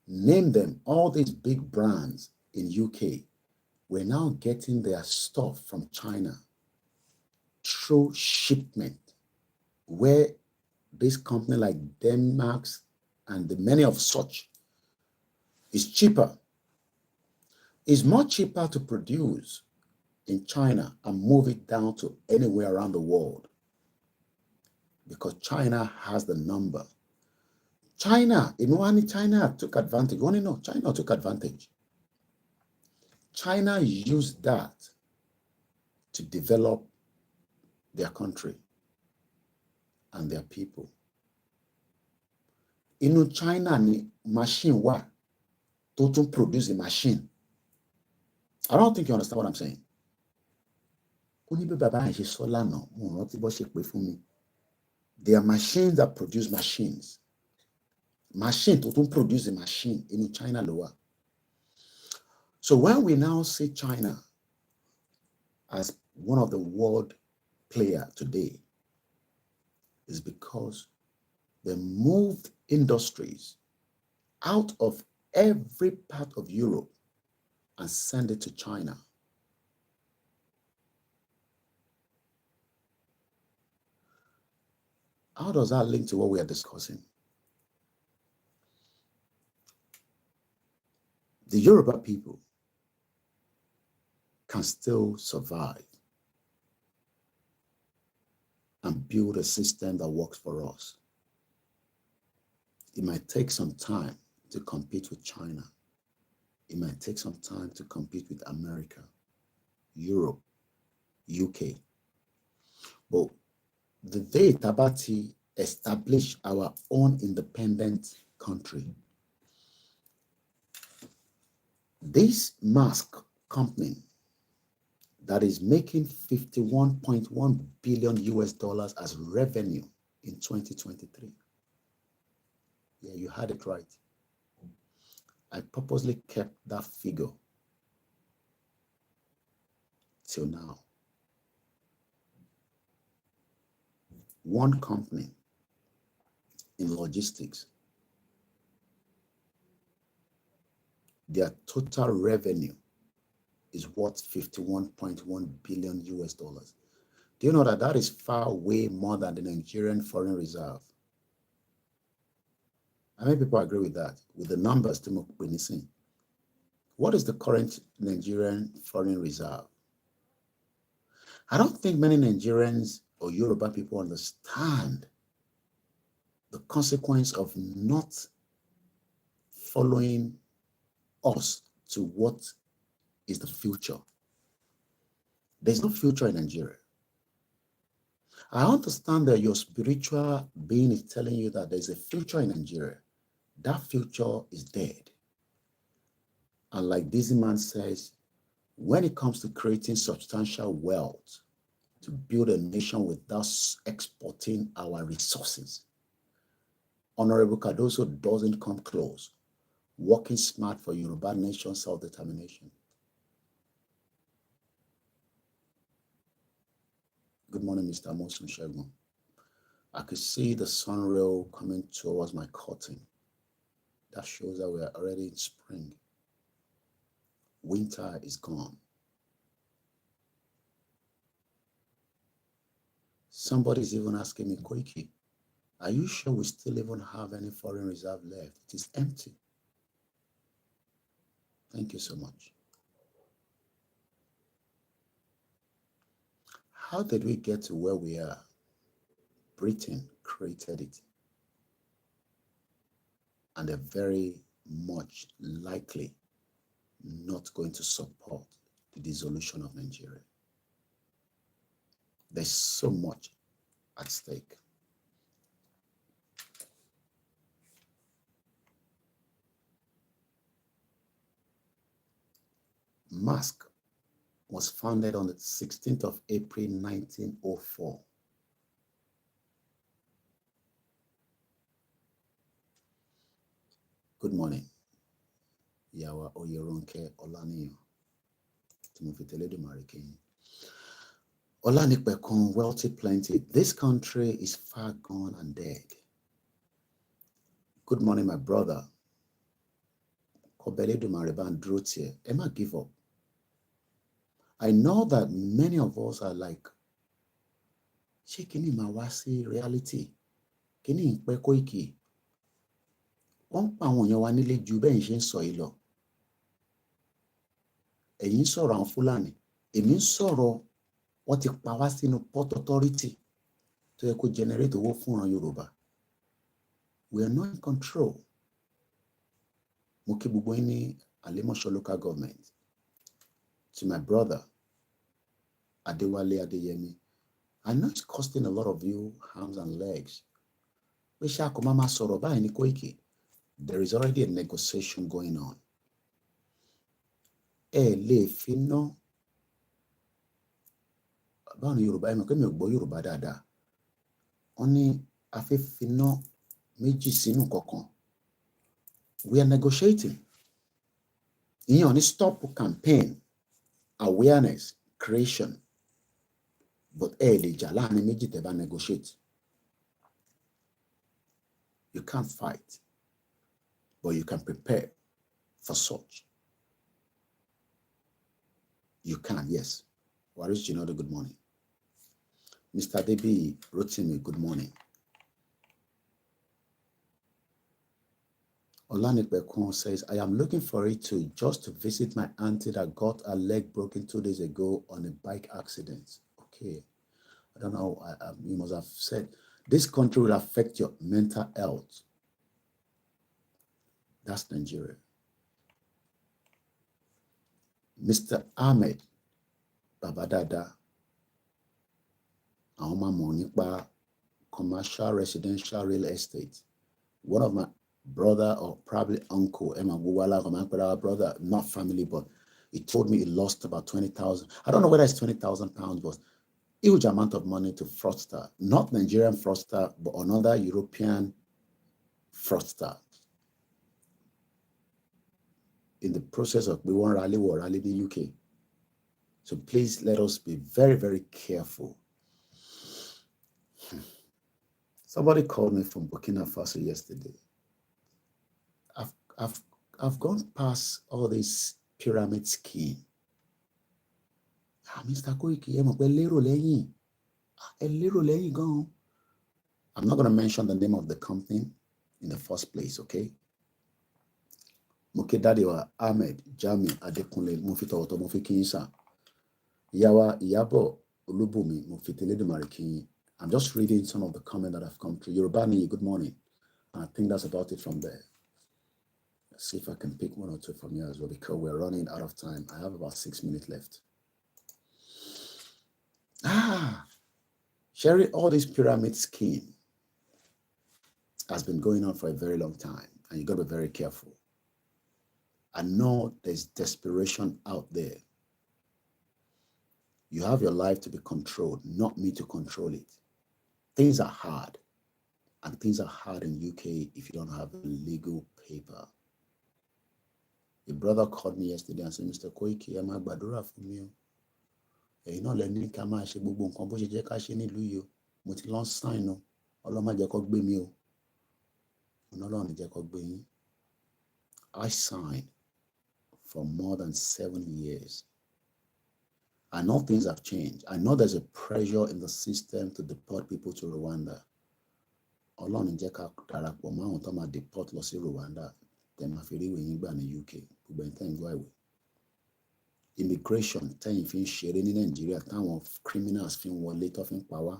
name them, all these big brands in UK were now getting their stuff from China through shipment, where this company like Denmark's and the many of such is cheaper. It's much cheaper to produce in China and move it down to anywhere around the world because China has the number. China took advantage. You want to know? China took advantage. China used that to develop their country and their people. In China, ni machine wa to produce a machine. I don't think you understand what I'm saying. There are machines that produce machines. Machine to produce a machine in China lower. So when we now see China as one of the world player today, is because they moved industries out of every part of Europe and send it to China. How does that link to what we are discussing? The Yoruba people can still survive and build a system that works for us. It might take some time to compete with China. It might take some time to compete with America, Europe, UK. But the day Tabati established our own independent country, this mask company that is making 51.1 billion US dollars as revenue in 2023. Yeah, you had it right. I purposely kept that figure till now. One company in logistics, their total revenue is worth 51.1 billion US dollars. Do you know that that is far way more than the Nigerian foreign reserve? How many people agree with that? With the numbers to Mokwenisi. What is the current Nigerian foreign reserve? I don't think many Nigerians or Yoruba people understand the consequence of not following us to what is the future. There's no future in Nigeria. I understand that your spiritual being is telling you that there's a future in Nigeria. That future is dead. And like this man says, when it comes to creating substantial wealth to build a nation without exporting our resources, Honorable Cardoso doesn't come close. Working smart for Yoruba nation self-determination. Good morning, Mr. Mosun Shegun. I could see the sun rail coming towards my curtain. That shows that we are already in spring. Winter is gone. Somebody's even asking me, Koiki, are you sure we still even have any foreign reserve left? It is empty. Thank you so much. How did we get to where we are? Britain created it. And they're very much likely not going to support the dissolution of Nigeria. There's so much at stake. MASC was founded on the 16th of April, 1904. Good morning. Yawa Oyeronke Olaniyo. Timofiteledu Marikin. Olanipekun, wealthy plenty. This country is far gone and dead. Good morning, my brother. Kobeledu Mariban Drutie. Emma, give up. I know that many of us are like, Kini Mawasi reality. Kini Nkpe Koiki. Wọ́n pa àwọn èèyàn wa nílé ju bẹ́ẹ̀ ṣe ń sọ yìí lọ. Ẹ̀yin sọ̀rọ̀ àwọn Fúlàní. Èmi ń sọ̀rọ̀ wọ́n ti pa wá sínú Port Authority tó yẹ kó generate owó fúnran Yorùbá. We are not in control. Mo kí gbogbo yín ní Alimosho local government. To my brother, Adewale Adeyemi. I know it's costing a lot of you arms and legs. Pé ṣá kò máa sọ̀rọ̀ báyìí ní Koiki. There is already a negotiation going on. Lè fi ná. Báwo ni Yorùbá ẹ̀mọ̀ kí mi ò gbọ́ Yorùbá dáadáa. Wọ́n ní a fẹ́ fi ná méjì sínú kankan. We are negotiating. Ìyẹn ò ní stop campaign, awareness, creation. But lè jà láàrin méjì tẹ́ bá negotiate. You can't fight, but you can prepare for such. You can, yes. Waris Jinodo, good morning. Mr. Debi Rotimi, good morning. Olanipekun says, I am looking for it just to visit my auntie that got her leg broken 2 days ago on a bike accident. Okay. I don't know. You must have said, this country will affect your mental health. That's Nigeria. Mr. Ahmed Babadada, Aoma commercial residential real estate. One of my brother or probably uncle, Emma Guwala, brother, not family, but he told me he lost about 20,000. I don't know whether it's 20,000 pounds, but huge amount of money to fraudster, not Nigerian fraudster, but another European fraudster. In the process of we want rally in the UK. So please let us be very, very careful. Somebody called me from Burkina Faso yesterday. I've gone past all this pyramid scheme. Mr. Koiki, I'm not going to mention the name of the company in the first place, okay? Mukedadiwa Ahmed Jami Adekunle Mufito Oto Mufikinsa Yawa Iyabo Olubumi Mufiteledu Marikin. I'm just reading some of the comments that have come through. Yorubani, good morning. And I think that's about it from there. Let's see if I can pick one or two from here as well, because we're running out of time. I have about 6 minutes left. Sherry, all this pyramid scheme has been going on for a very long time, and you got to be very careful. I know there's desperation out there. You have your life to be controlled, not me to control it. Things are hard, and things are hard in UK if you don't have a legal paper. Your brother called me yesterday and said, Mr. Koiki, I'm a badura for me. You know, let me come and say, Bubu, compose Jekashi ni Luyo, Mutilon sign no, Oloma Jacob be me. Not only Jacob be I signed for more than 7 years. I know things have changed. I know there's a pressure in the system to deport people to Rwanda. Ọlọ́run jẹ́ ká darapọ̀ mọ́ àwọn tó máa deport lọ sí Rwanda. Tẹ̀ máa fi rí ìwé yín gbà ní UK. Gbogbo ẹni tẹ́ ń gbọ́ ìwé. Immigration tẹ́yìn fi ń ṣeré ní Nàìjíríà táwọn criminals fi ń wọlé tó fi ń pa wá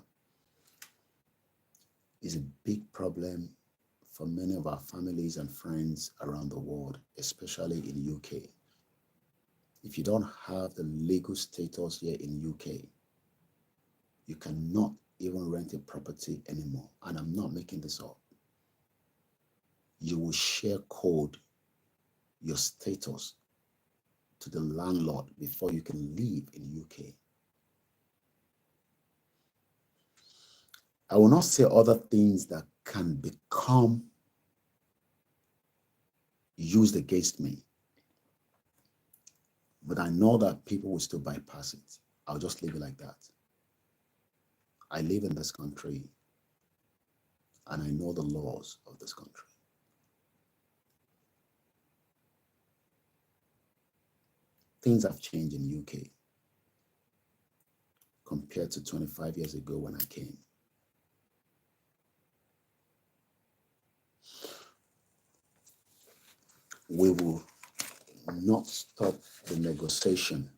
is a big problem for many of our families and friends around the world, especially in UK. If you don't have the legal status here in UK, you cannot even rent a property anymore. And I'm not making this up. You will share code your status to the landlord before you can live in UK. I will not say other things that can become used against me, but I know that people will still bypass it. I'll just leave it like that. I live in this country and I know the laws of this country. Things have changed in UK compared to 25 years ago when I came. We will not stop the negotiation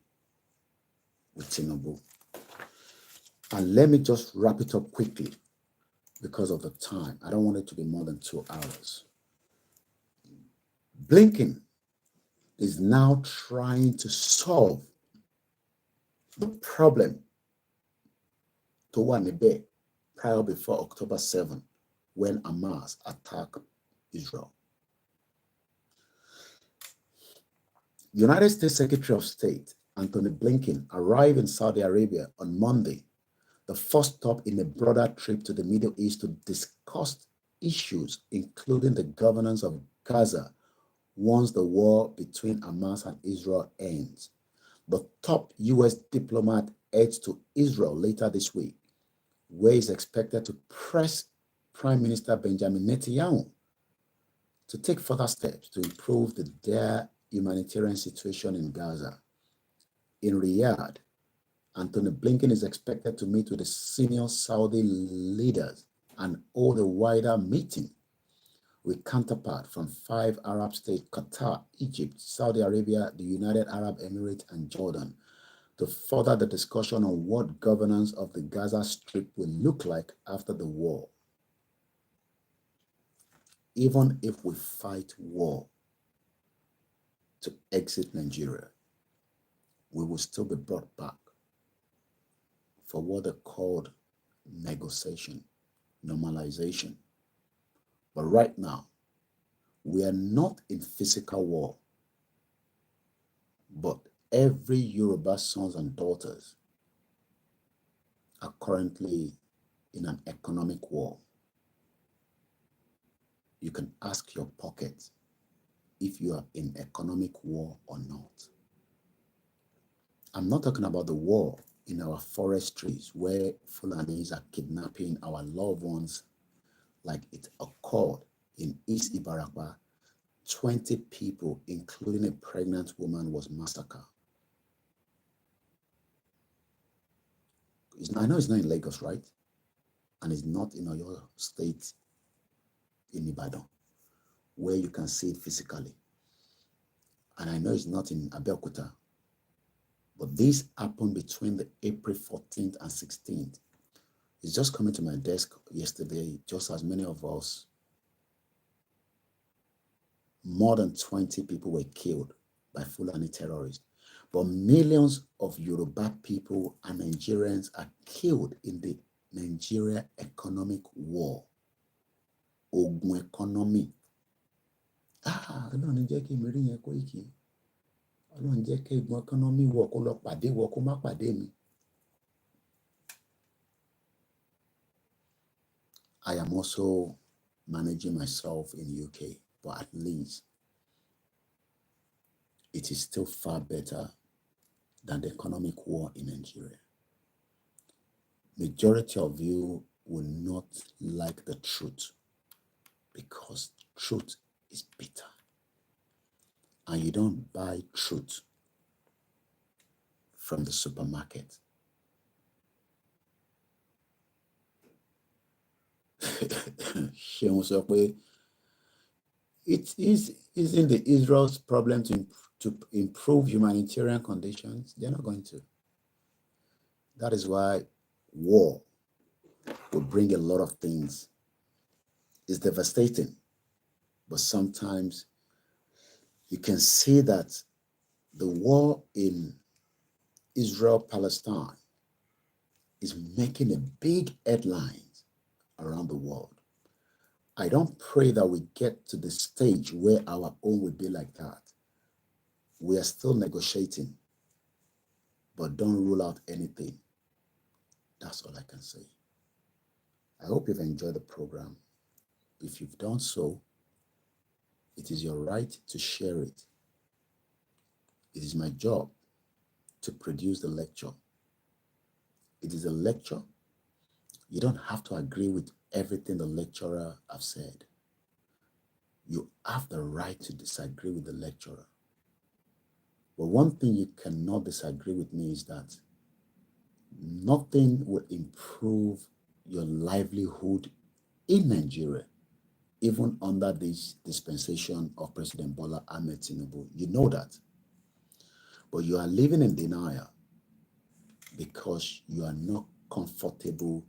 with Tinubu. And let me just wrap it up quickly because of the time. I don't want it to be more than 2 hours. Blinken is now trying to solve the problem to Wanebe prior before October 7, when Hamas attacked Israel. United States Secretary of State Anthony Blinken arrived in Saudi Arabia on Monday, the first stop in a broader trip to the Middle East to discuss issues including the governance of Gaza once the war between Hamas and Israel ends. The top U.S. diplomat heads to Israel later this week, where he's expected to press Prime Minister Benjamin Netanyahu to take further steps to improve the dire humanitarian situation in Gaza. In Riyadh, Anthony Blinken is expected to meet with the senior Saudi leaders and hold a wider meeting with counterparts from 5 Arab states: Qatar, Egypt, Saudi Arabia, the United Arab Emirates, and Jordan, to further the discussion on what governance of the Gaza Strip will look like after the war. Even if we fight war to exit Nigeria, we will still be brought back for what they called negotiation, normalization. But right now, we are not in physical war, but every Yoruba sons and daughters are currently in an economic war. You can ask your pocket if you are in economic war or not. I'm not talking about the war in our forestries where Fulanis are kidnapping our loved ones like it occurred in East Ibarapa. 20 people, including a pregnant woman, was massacred. I know it's not in Lagos, right? And it's not in Oyo State in Ibadan, where you can see it physically. And I know it's not in Abeokuta. But this happened between the April 14th and 16th. It's just coming to my desk yesterday, just as many of us. More than 20 people were killed by Fulani terrorists. But millions of Yoruba people and Nigerians are killed in the Nigeria economic war. Ogun economy. Ọlọ́run jẹ́ kí mi rí yẹn Koiki. Ọlọ́run jẹ́ kí ogun economy wọ̀ kó lọ pàdé wọ̀ kó má pàdé mi. I am also managing myself in UK, but at least it is still far better than the economic war in Nigeria. Majority of you will not like the truth because truth is bitter. And you don't buy truth from the supermarket. It isn't the Israel's problem to improve humanitarian conditions. They're not going to. That is why war will bring a lot of things. It's devastating, but sometimes you can see that the war in Israel-Palestine is making a big headlines around the world. I don't pray that we get to the stage where our own will be like that. We are still negotiating, but don't rule out anything. That's all I can say. I hope you've enjoyed the program. If you've done so, it is your right to share it. It is my job to produce the lecture. It is a lecture. You don't have to agree with everything the lecturer has said. You have the right to disagree with the lecturer. But one thing you cannot disagree with me is that nothing will improve your livelihood in Nigeria, even under this dispensation of President Bola Ahmed Tinubu. You know that. But you are living in denial because you are not comfortable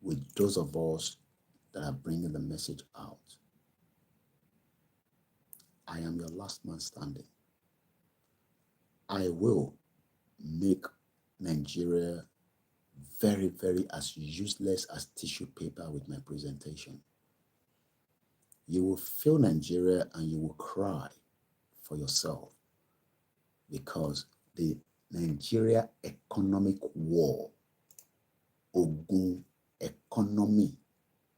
with those of us that are bringing the message out. I am your last man standing. I will make Nigeria very, very as useless as tissue paper with my presentation. You will feel Nigeria and you will cry for yourself because the Nigeria economic war, Ogun economy,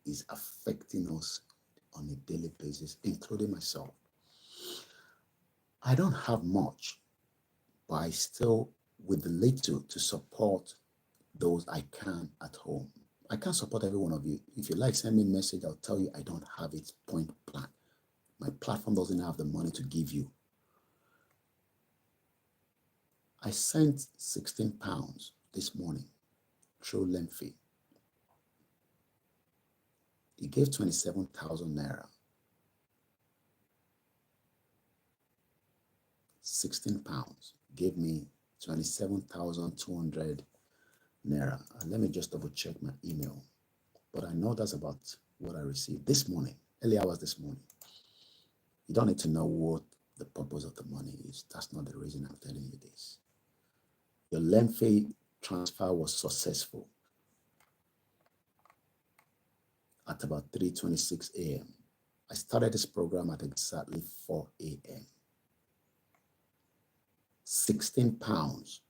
is affecting us on a daily basis, including myself. I don't have much, but I still, with the little, to support those I can at home. I can't support every one of you. If you like, send me a message. I'll tell you I don't have it point blank. My platform doesn't have the money to give you. I sent 16 pounds this morning through Lemfi. He gave 27,000 naira. 16 pounds gave me 27,200 naira. Let me just double check my email. But I know that's about what I received this morning, early hours this morning. You don't need to know what the purpose of the money is. That's not the reason I'm telling you this. Your Lemfi transfer was successful at about 3:26 a.m. I started this program at exactly 4 a.m. 16 pounds.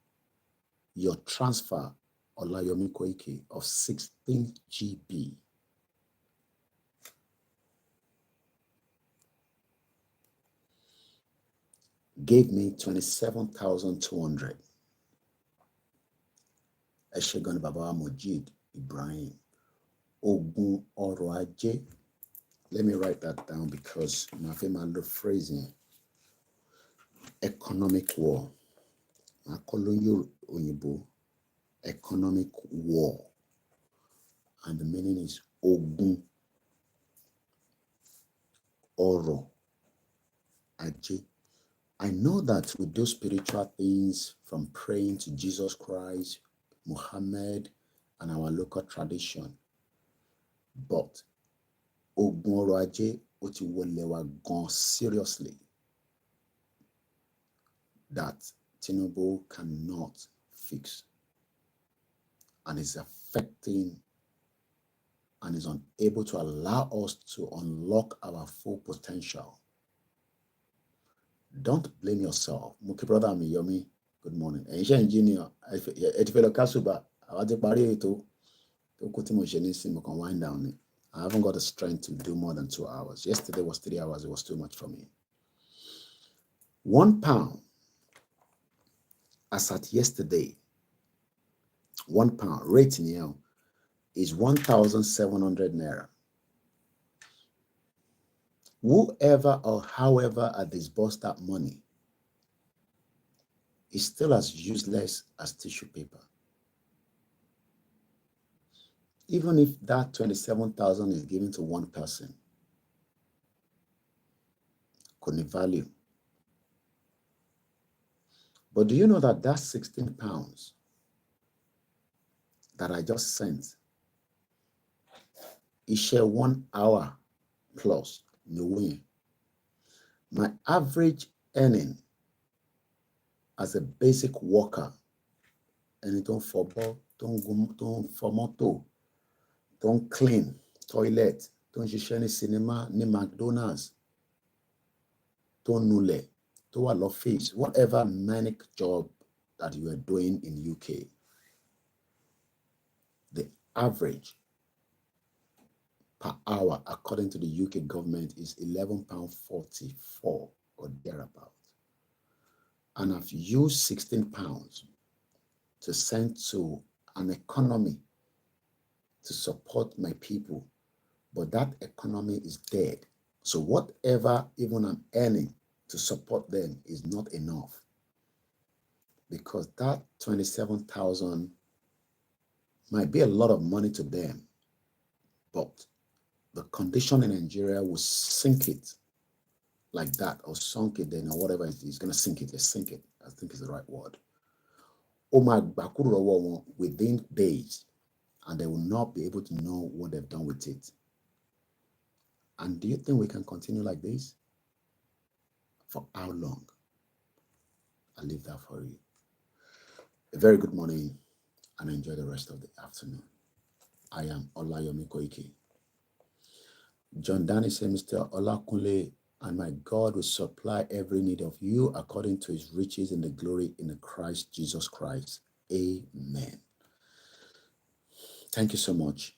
Your transfer, OLAYOMI KOIKI, of 16 GB gave me 27,200. Eshegon Baba Mojid Ibrahim. Ogun Oroaje. Let me write that down because my family phrasing. Economic war. Economic war. And the meaning is Ogun Oro Aje. I know that we do spiritual things from praying to Jesus Christ, Muhammad, and our local tradition. But Ogun Oro Aje oti wolewa gone seriously that Tinubu cannot fix and is affecting and is unable to allow us to unlock our full potential. Don't blame yourself. Muki brother Yomi, good morning. Ancient engineer, Etifelo Kasuba, wind down. I haven't got the strength to do more than 2 hours. Yesterday was 3 hours. It was too much for me. £1 as at yesterday, £1 rate now is 1,700 naira. Whoever or however I disbursed that money, is still as useless as tissue paper. Even if that 27,000 is given to one person, could be value. But do you know that that 16 pounds that I just sent is share 1 hour plus no way. My average earning as a basic worker, and don't football, don't formoto, don't clean toilet, don't ṣiṣẹ́ ní cinema, ní McDonald's, don't nule, don't office, whatever manic job that you are doing in UK, the average per hour, according to the UK government, is £11.44 or thereabout. And I've used 16 pounds to send to an economy to support my people, but that economy is dead. So whatever even I'm earning to support them is not enough, because that 27,000 might be a lot of money to them, but the condition in Nigeria will sink it like that, or sunk it then, or whatever it is going to sink it. Just sink it, I think is the right word. Within days, and they will not be able to know what they've done with it. And do you think we can continue like this? For how long? I'll leave that for you. A very good morning and enjoy the rest of the afternoon. I am OLAYOMI KOIKI. John Danny said, Mr. OLAKUNLE, and my God will supply every need of you according to his riches in the glory in the Christ Jesus Christ. Amen. Thank you so much.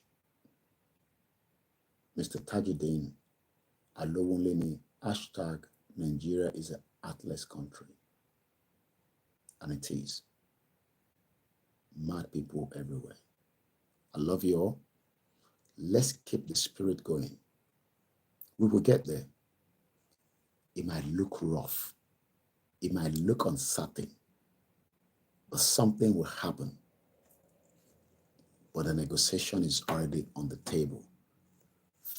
Mr. Tajuddin Alowonleni, hashtag Nigeria is an atlas country. And it is. Mad people everywhere. I love you all. Let's keep the spirit going. We will get there. It might look rough. It might look uncertain. But something will happen. But the negotiation is already on the table.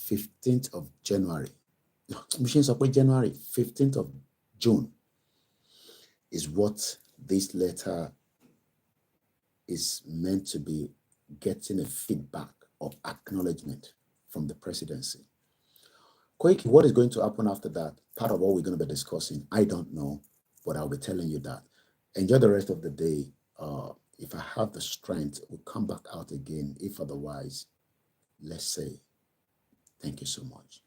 15th of January. January, 15th of June is what this letter is meant to be, getting a feedback or acknowledgement from the presidency. Koiki, what is going to happen after that? Part of what we're going to be discussing, I don't know, but I'll be telling you that. Enjoy the rest of the day. If I have the strength, we'll come back out again. If otherwise, let's say, thank you so much.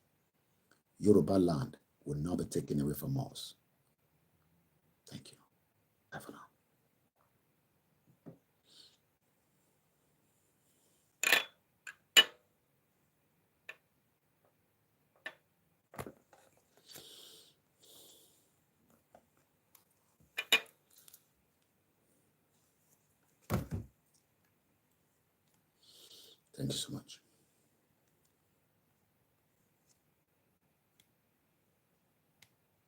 Yoriba land will not be taken away from us. Thank you. Bye for now. Thank you so much.